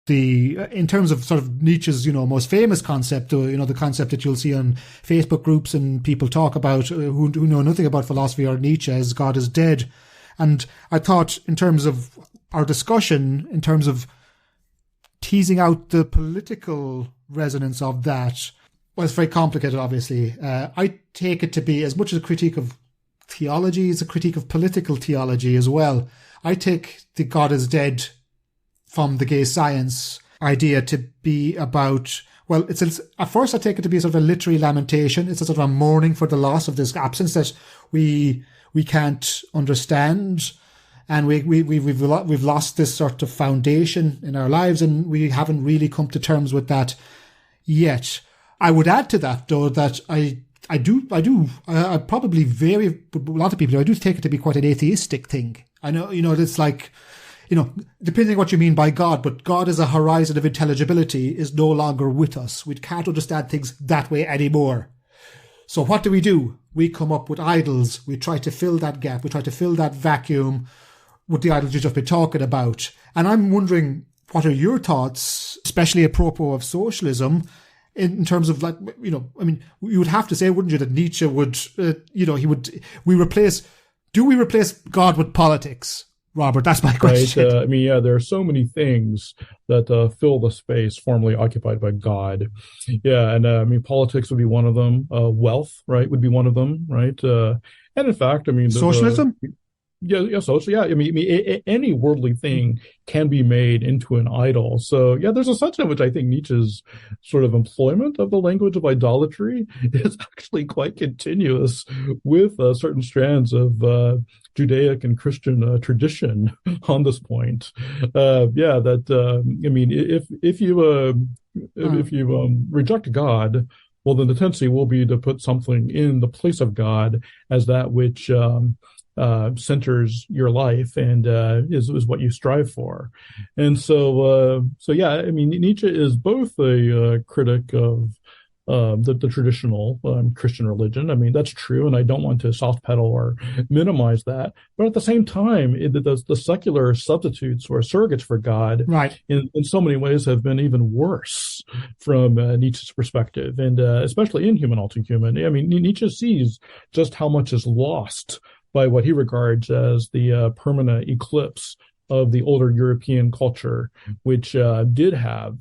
A: In terms of sort of Nietzsche's, most famous concept, the concept that you'll see on Facebook groups and people talk about who know nothing about philosophy or Nietzsche as God is dead. And I thought in terms of our discussion, in terms of teasing out the political resonance of that, well, it's very complicated, obviously. I take it to be as much as a critique of theology, it's a critique of political theology as well. I take the God is dead from the gay science idea to be about, well, at first I take it to be a sort of a literary lamentation. It's a sort of a mourning for the loss of this absence that we can't understand, and we've lost this sort of foundation in our lives, and we haven't really come to terms with that yet. I would add to that, though, that I probably vary with a lot of people. I do take it to be quite an atheistic thing. I know, it's like, depending on what you mean by God, but God as a horizon of intelligibility is no longer with us. We can't understand things that way anymore. So what do? We come up with idols. We try to fill that gap. We try to fill that vacuum with the idols you just been talking about. And I'm wondering, what are your thoughts, especially apropos of socialism, in terms of you would have to say, wouldn't you, that Nietzsche would, do we replace God with politics? Robert, that's my question.
B: Right. There are so many things that fill the space formerly occupied by God. Yeah, and politics would be one of them. Wealth, right, would be one of them, right? And in fact,
A: socialism.
B: Social. Yeah, any worldly thing can be made into an idol. So there's a sense in which I think Nietzsche's sort of employment of the language of idolatry is actually quite continuous with certain strands of Judaic and Christian tradition on this point. If you reject God, well, then the tendency will be to put something in the place of God as that which centers your life and is what you strive for. And so Nietzsche is both a critic of the traditional Christian religion. I mean, that's true, and I don't want to soft pedal or minimize that. But at the same time, the secular substitutes or surrogates for God,
A: Right.
B: in so many ways, have been even worse from Nietzsche's perspective, and especially in Human Ultimate Human. I mean, Nietzsche sees just how much is lost by what he regards as the permanent eclipse of the older European culture, which did have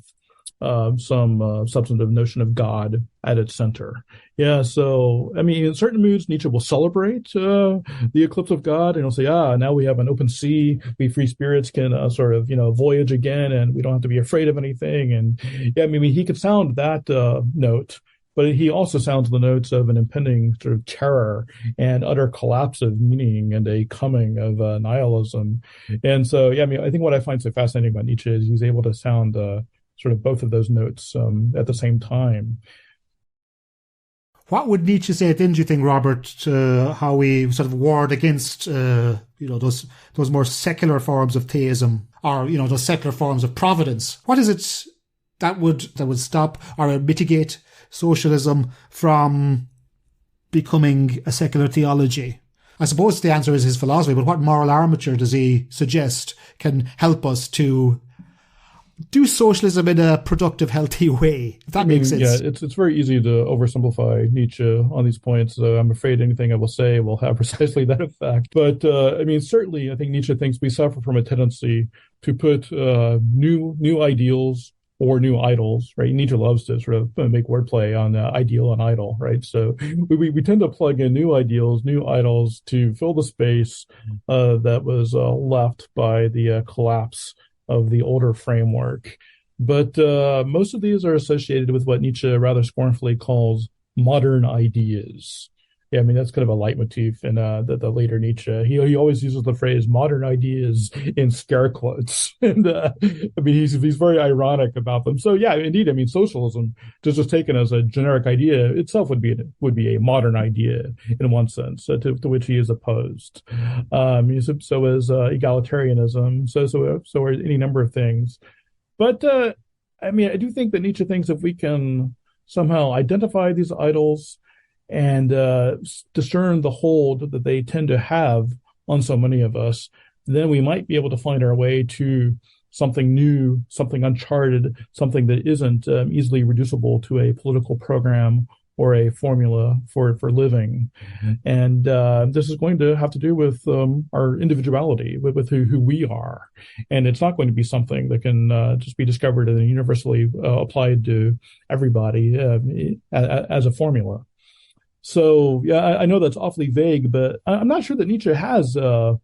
B: some substantive notion of God at its center. Yeah, so, I mean, in certain moods, Nietzsche will celebrate the eclipse of God, and he'll say, now we have an open sea. We free spirits can sort of, voyage again, and we don't have to be afraid of anything. And yeah, I mean, he could sound that note, but he also sounds the notes of an impending sort of terror and utter collapse of meaning and a coming of nihilism. And so, yeah, I mean, I think what I find so fascinating about Nietzsche is he's able to sound sort of both of those notes at the same time.
A: What would Nietzsche say then, do you think, Robert, how we sort of ward against, those more secular forms of theism, or, those secular forms of providence? What is it that would stop or mitigate socialism from becoming a secular theology? I suppose the answer is his philosophy, but what moral armature does he suggest can help us to do socialism in a productive, healthy way, if that makes sense?
B: Yeah, it's very easy to oversimplify Nietzsche on these points. I'm afraid anything I will say will have precisely that effect. But certainly, I think Nietzsche thinks we suffer from a tendency to put new ideals or new idols, right? Nietzsche loves to sort of make wordplay on ideal and idol, right? So we tend to plug in new ideals, new idols to fill the space that was left by the collapse of the older framework. But most of these are associated with what Nietzsche rather scornfully calls modern ideas. Yeah, I mean, that's kind of a leitmotif in the later Nietzsche. He always uses the phrase modern ideas in scare quotes. And I mean, he's very ironic about them. So yeah, indeed, I mean, socialism, just taken as a generic idea itself would be a modern idea in one sense, to which he is opposed. So is egalitarianism. So are any number of things. But I mean, I do think that Nietzsche thinks if we can somehow identify these idols and discern the hold that they tend to have on so many of us, then we might be able to find our way to something new, something uncharted, something that isn't easily reducible to a political program or a formula for living. And this is going to have to do with our individuality, with who we are. And it's not going to be something that can just be discovered and universally applied to everybody as a formula. So, yeah, I know that's awfully vague, but I'm not sure that Nietzsche has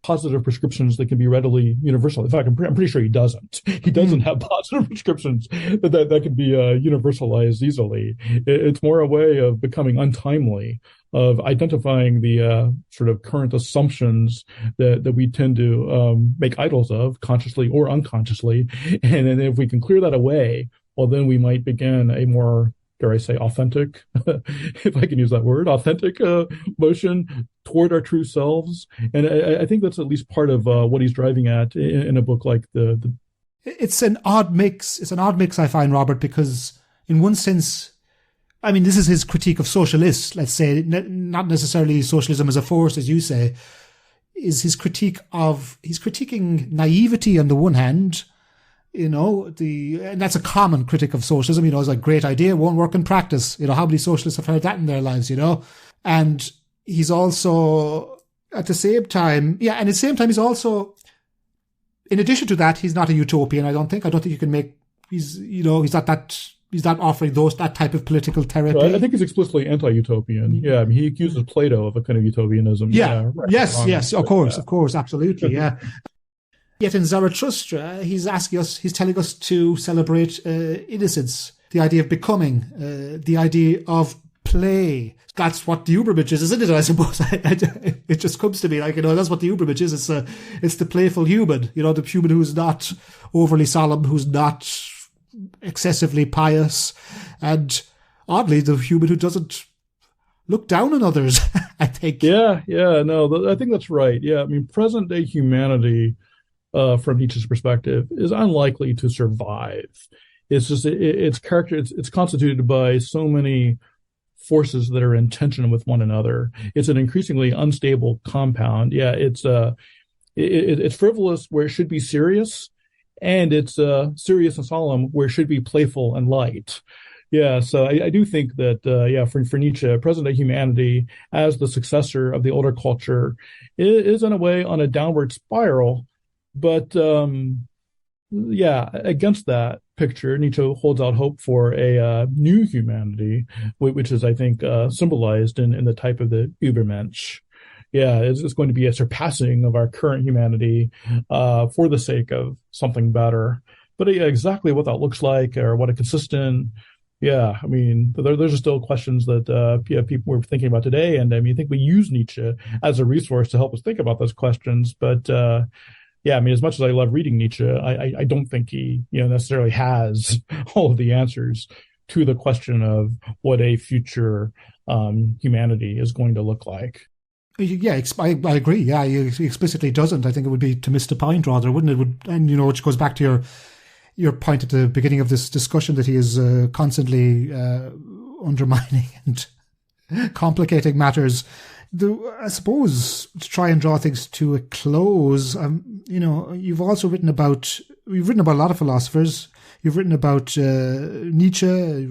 B: positive prescriptions that can be readily universal. In fact, I'm pretty sure he doesn't. He doesn't have positive prescriptions that can be universalized easily. It's more a way of becoming untimely, of identifying the sort of current assumptions that we tend to make idols of, consciously or unconsciously. And then if we can clear that away, well, then we might begin a more, dare I say, authentic, if I can use that word, authentic motion toward our true selves. And I think that's at least part of what he's driving at in a book like the.
A: It's an odd mix. It's an odd mix, I find, Robert, because in one sense, I mean, this is his critique of socialists, let's say, not necessarily socialism as a force, as you say, is he's critiquing naivety on the one hand. And that's a common critic of socialism, it's like, great idea, won't work in practice. How many socialists have heard that in their lives, And he's also, at the same time, he's also, in addition to that, he's not a utopian, I don't think you can make, he's not offering that type of political therapy.
B: Well, I think he's explicitly anti-utopian. Yeah, I mean, he accuses Plato of a kind of utopianism.
A: Yeah, right. Yes, of course, absolutely, yeah. Yet in Zarathustra, he's telling us to celebrate innocence, the idea of becoming, the idea of play. That's what the Übermensch is, isn't it? I suppose it just comes to me that's what the Übermensch is. It's the playful human, the human who's not overly solemn, who's not excessively pious, and oddly, the human who doesn't look down on others. I think. Yeah,
B: no, I think that's right. Yeah, I mean, present day humanity, from Nietzsche's perspective, is unlikely to survive It's just its character. It's constituted by so many forces that are in tension with one another. It's an increasingly unstable compound. Yeah, it's frivolous where it should be serious, and it's serious and solemn where it should be playful and light. Yeah, so I do think that for Nietzsche, present-day humanity as the successor of the older culture is in a way on a downward spiral, but against that picture, Nietzsche holds out hope for a new humanity, which is, I think, symbolized in the type of the Übermensch. Yeah, it's going to be a surpassing of our current humanity for the sake of something better. But exactly what that looks like or what it consists in, yeah, I mean, there's still questions that people were thinking about today. And I mean, I think we use Nietzsche as a resource to help us think about those questions. But I mean, as much as I love reading Nietzsche, I don't think he necessarily has all of the answers to the question of what a future humanity is going to look like.
A: Yeah, I agree. Yeah, he explicitly doesn't. I think it would be to miss the point, rather, wouldn't it? And which goes back to your point at the beginning of this discussion that he is constantly undermining and complicating matters. I suppose to try and draw things to a close, you've written about a lot of philosophers. You've written about Nietzsche,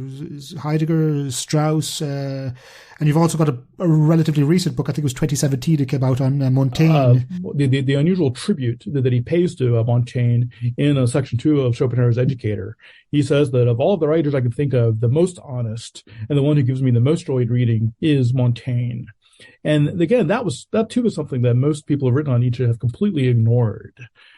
A: Heidegger, Strauss, and you've also got a relatively recent book, I think it was 2017, that came out on Montaigne.
B: The unusual tribute that he pays to Montaigne in section 2 of Schopenhauer's Educator. He says that of all of the writers I can think of, the most honest and the one who gives me the most joy reading is Montaigne. And again, that too is something that most people who've written on Nietzsche have completely ignored.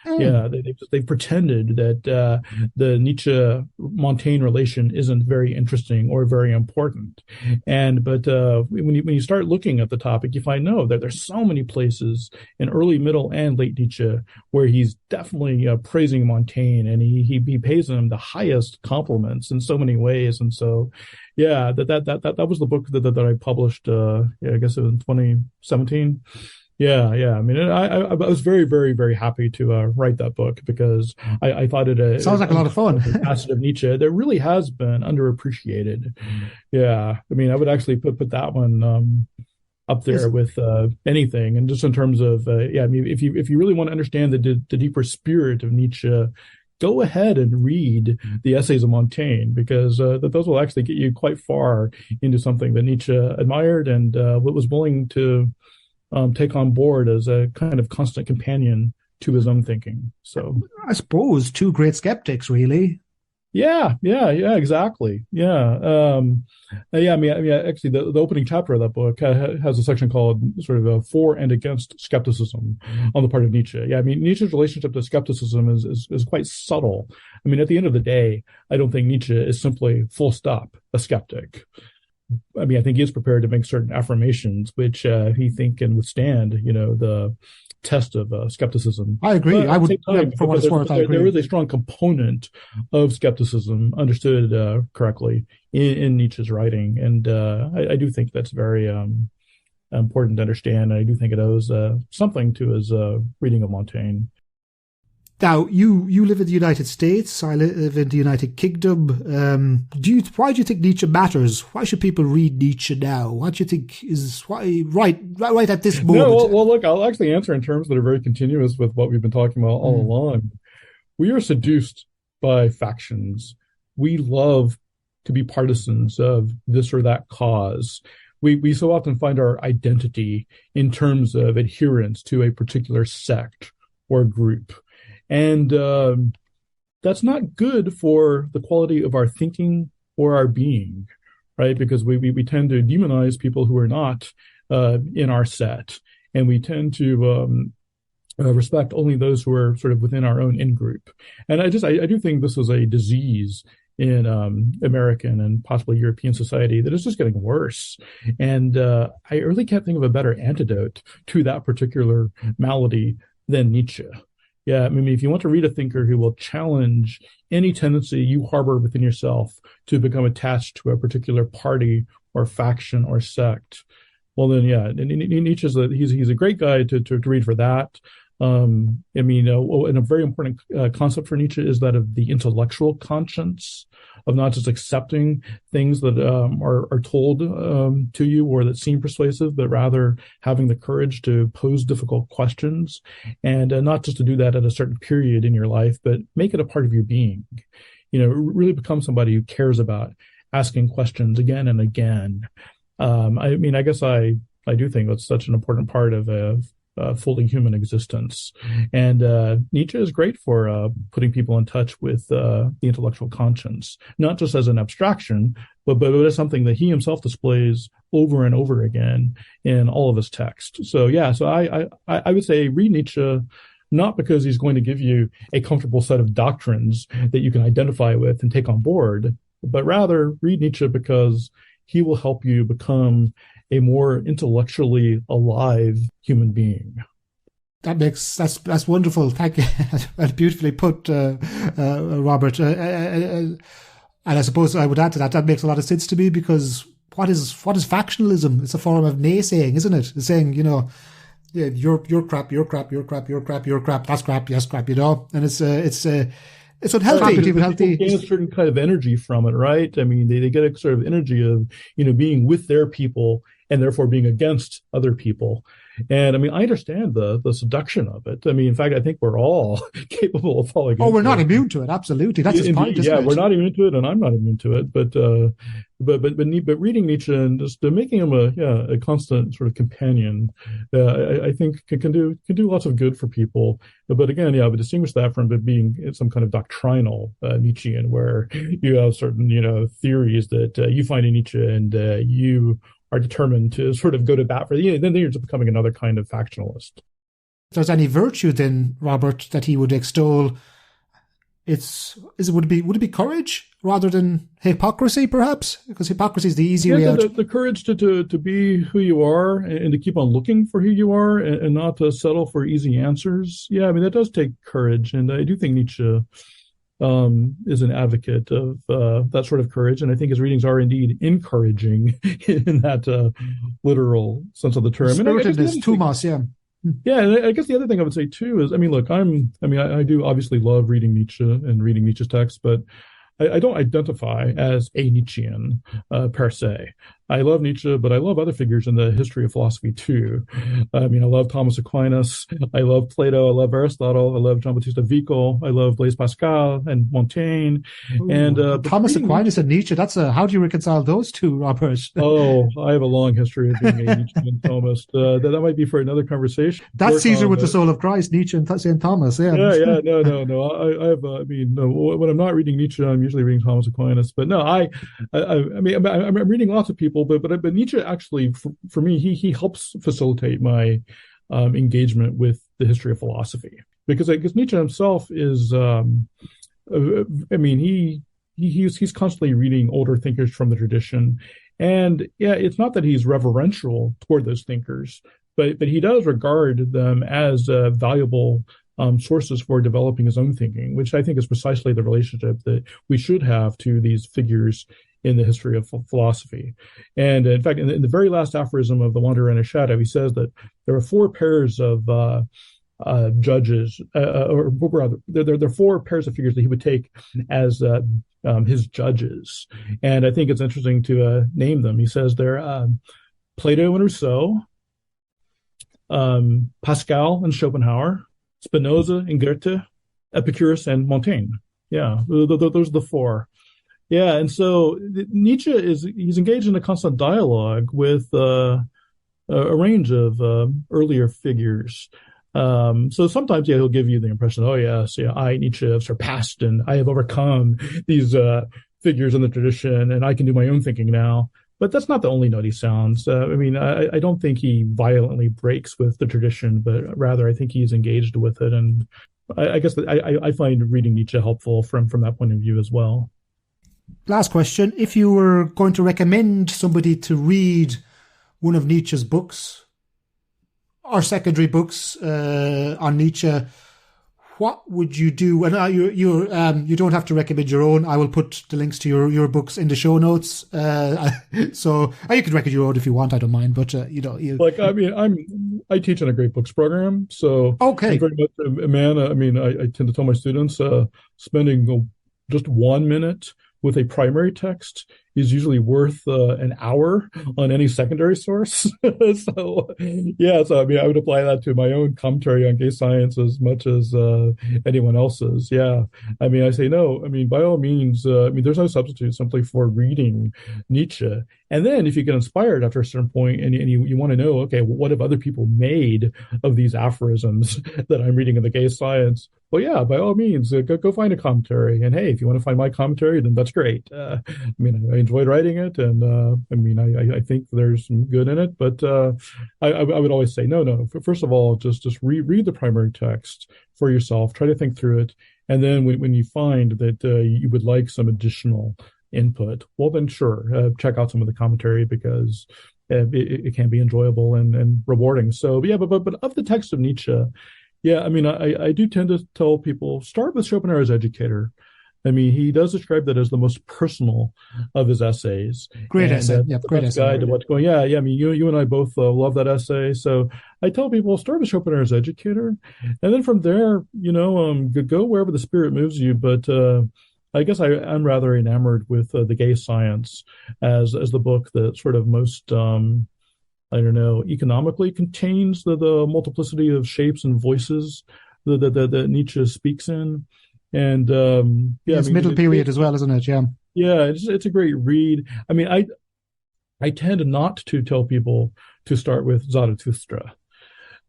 B: Yeah, they've pretended that the Nietzsche-Montaigne relation isn't very interesting or very important. But when you start looking at the topic, you find that there's so many places in early, middle, and late Nietzsche where he's definitely praising Montaigne, and he pays him the highest compliments in so many ways. And so, yeah, that was the book that I published. I guess it was in 2017. Yeah. I mean, I was very, very, very happy to write that book because I thought it
A: sounds like a lot of fun.
B: Facet of Nietzsche that really has been underappreciated. Yeah, I mean, I would actually put that one up there with anything, and just in terms of I mean, if you really want to understand the deeper spirit of Nietzsche, go ahead and read the essays of Montaigne, because those will actually get you quite far into something that Nietzsche admired and was willing to take on board as a kind of constant companion to his own thinking. So
A: I suppose two great skeptics, really.
B: Yeah, exactly. Yeah. I mean, actually, the opening chapter of that book has a section called sort of for and against skepticism on the part of Nietzsche. Yeah, I mean, Nietzsche's relationship to skepticism is quite subtle. I mean, at the end of the day, I don't think Nietzsche is simply full stop a skeptic. I mean, I think he is prepared to make certain affirmations which he think can withstand, the test of skepticism.
A: I agree.
B: But
A: I would, for what it's worth, I agree.
B: There is a strong component of skepticism understood correctly in Nietzsche's writing, and I do think that's very important to understand. And I do think it owes something to his reading of Montaigne.
A: Now, you live in the United States. I live in the United Kingdom. Why do you think Nietzsche matters? Why should people read Nietzsche now? What do you think is right at this moment?
B: No, well, look, I'll actually answer in terms that are very continuous with what we've been talking about all along. We are seduced by factions. We love to be partisans of this or that cause. We so often find our identity in terms of adherence to a particular sect or group. And that's not good for the quality of our thinking or our being, right? Because we tend to demonize people who are not in our set, and we tend to respect only those who are sort of within our own in-group. And I do think this is a disease in American and possibly European society that is just getting worse. And I really can't think of a better antidote to that particular malady than Nietzsche. Yeah, I mean, if you want to read a thinker who will challenge any tendency you harbor within yourself to become attached to a particular party or faction or sect, well, then, yeah, Nietzsche's he's a great guy to read for that. And a very important concept for Nietzsche is that of the intellectual conscience, of not just accepting things that are told to you or that seem persuasive, but rather having the courage to pose difficult questions, and not just to do that at a certain period in your life, but make it a part of your being. Really become somebody who cares about asking questions again and again. I guess I do think that's such an important part of a fully human existence. And Nietzsche is great for putting people in touch with the intellectual conscience, not just as an abstraction, but as something that he himself displays over and over again in all of his texts. So I would say read Nietzsche, not because he's going to give you a comfortable set of doctrines that you can identify with and take on board, but rather read Nietzsche because he will help you become a more intellectually alive human being.
A: That's wonderful. Thank you. That's beautifully put, Robert. And I suppose I would add to that. That makes a lot of sense to me, because what is factionalism? It's a form of naysaying, isn't it? It's saying, yeah, you're crap, you're crap, you're crap, you're crap, you're crap. That's crap. Yes, crap. And it's unhealthy.
B: People gain a certain kind of energy from it, right? I mean, they get a sort of energy of being with their people and therefore being against other people. And I understand the seduction of it. In fact, I think we're all capable of falling.
A: Oh, we're not immune to it. Absolutely, that's his point.
B: Yeah, we're not immune to it, and I'm not immune to it. But reading Nietzsche and just making him a constant sort of companion, I think can do lots of good for people. But again, we distinguish that from it being some kind of doctrinal Nietzschean, where you have certain theories that you find in Nietzsche and you are determined to sort of go to bat for. Then you're just becoming another kind of factionalist.
A: If there's any virtue then, Robert, that he would extol, would it be courage rather than hypocrisy, perhaps? Because hypocrisy is the easy way out.
B: The courage to be who you are and to keep on looking for who you are and not to settle for easy answers. Yeah, that does take courage, and I do think Nietzsche is an advocate of that sort of courage, and I think his readings are indeed encouraging in that literal sense of the term.
A: Spiritedness, Thomas, yeah.
B: Yeah, and I guess the other thing I would say too is, look, I do obviously love reading Nietzsche and reading Nietzsche's texts, but I don't identify as a Nietzschean per se. I love Nietzsche, but I love other figures in the history of philosophy too. I love Thomas Aquinas. I love Plato. I love Aristotle. I love John Baptiste Vico. I love Blaise Pascal and Montaigne.
A: Ooh, and Thomas Aquinas and Nietzsche. How do you reconcile those two, Robert?
B: Oh, I have a long history of being a Nietzschean Thomist. That might be for another conversation.
A: That's Caesar with the soul of Christ, Nietzsche and St. Thomas. Yeah.
B: Yeah. No. I have. When I'm not reading Nietzsche, I'm usually reading Thomas Aquinas. But no, I'm reading lots of people. But Nietzsche actually, for me, he helps facilitate my engagement with the history of philosophy, because I guess Nietzsche himself is, he's constantly reading older thinkers from the tradition, and it's not that he's reverential toward those thinkers, but he does regard them as valuable sources for developing his own thinking, which I think is precisely the relationship that we should have to these figures in the history of philosophy. And in fact, in the very last aphorism of The Wanderer in a Shadow, he says that there are four pairs of judges, or rather, there are four pairs of figures that he would take as his judges. And I think it's interesting to name them. He says they're Plato and Rousseau, Pascal and Schopenhauer, Spinoza and Goethe, Epicurus and Montaigne. Yeah, those are the four. Yeah, and so Nietzsche he's engaged in a constant dialogue with a range of earlier figures. So sometimes, he'll give you the impression, oh yes, I, Nietzsche, have surpassed and I have overcome these figures in the tradition, and I can do my own thinking now. But that's not the only note he sounds. I don't think he violently breaks with the tradition, but rather I think he's engaged with it, and I guess that I find reading Nietzsche helpful from that point of view as well.
A: Last question. If you were going to recommend somebody to read one of Nietzsche's books or secondary books on Nietzsche, what would you do? And you don't have to recommend your own. I will put the links to your books in the show notes. So you can recommend your own if you want. I don't mind. But
B: like, I mean, I teach in a great books program, so
A: okay.
B: I'm very much a man. I mean, I tend to tell my students spending just 1 minute with a primary text is usually worth an hour on any secondary source. So, yeah, so I mean, I would apply that to my own commentary on gay science as much as anyone else's. Yeah, I mean, I say no. I mean, by all means, I mean, there's no substitute simply for reading Nietzsche. And then if you get inspired after a certain point and you want to know, okay, well, what have other people made of these aphorisms that I'm reading in the gay science? Well, yeah, by all means, go find a commentary. And hey, if you want to find my commentary, then that's great. I mean, I enjoyed writing it, and I mean, I think there's some good in it. But I would always say, no. First of all, just read the primary text for yourself. Try to think through it, and then when you find that you would like some additional input, well, then sure, check out some of the commentary because it can be enjoyable and rewarding. So yeah, but of the text of Nietzsche. Yeah, I mean, I do tend to tell people start with Schopenhauer's Educator. I mean, he does describe that as the most personal of his essays.
A: Great essay. Yeah, great essay.
B: Guide to what's going. Yeah. I mean, you and I both love that essay. So I tell people start with Schopenhauer's Educator, and then from there, go wherever the spirit moves you. But I guess I'm rather enamored with the gay science as the book that sort of most I don't know, economically contains the multiplicity of shapes and voices that Nietzsche speaks in. And yeah,
A: it's middle period as well, isn't it? Yeah.
B: Yeah, it's a great read. I mean, I tend not to tell people to start with Zarathustra.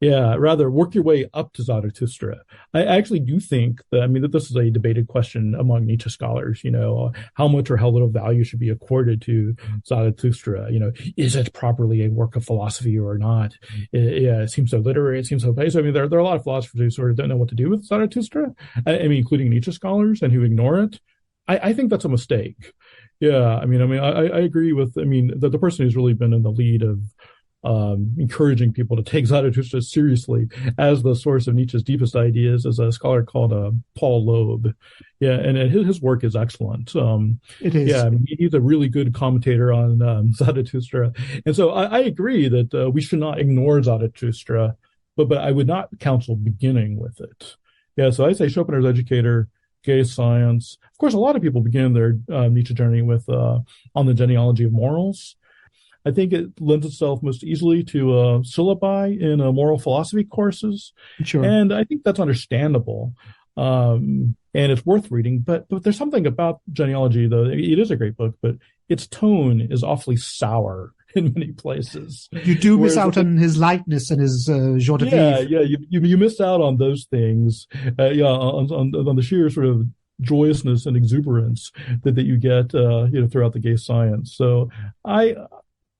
B: Yeah, rather work your way up to Zarathustra. I actually do think that, I mean, that this is a debated question among Nietzsche scholars, how much or how little value should be accorded to Zarathustra. Is it properly a work of philosophy or not? It seems so literary, it seems so basic. I mean, there are a lot of philosophers who sort of don't know what to do with Zarathustra. I mean, including Nietzsche scholars and who ignore it. I think that's a mistake. Yeah, I agree with, the person who's really been in the lead of encouraging people to take Zarathustra seriously as the source of Nietzsche's deepest ideas is a scholar called Paul Loeb. Yeah, and his work is excellent.
A: It is.
B: Yeah, he's a really good commentator on Zarathustra. And so I agree that we should not ignore Zarathustra, but I would not counsel beginning with it. Yeah, so I say Schopenhauer's Educator, gay science. Of course, a lot of people begin their Nietzsche journey with On the Genealogy of Morals. I think it lends itself most easily to syllabi in moral philosophy courses.
A: Sure.
B: And I think that's understandable. And it's worth reading. But there's something about genealogy, though. It is a great book, but its tone is awfully sour in many places.
A: You do miss out on his lightness and his joie de vivre.
B: Yeah, you miss out on those things. On the sheer sort of joyousness and exuberance that you get throughout the gay science. So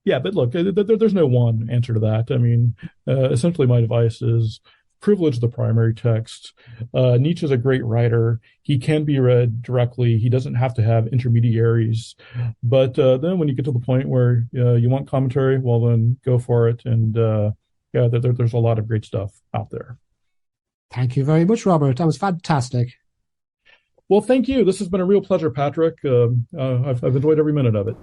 B: yeah, but look, there's no one answer to that. I mean, essentially my advice is privilege the primary text. Nietzsche's a great writer. He can be read directly. He doesn't have to have intermediaries. But then when you get to the point where you want commentary, well, then go for it. And yeah, there's a lot of great stuff out there.
A: Thank you very much, Robert. That was fantastic.
B: Well, thank you. This has been a real pleasure, Patrick. I've enjoyed every minute of it.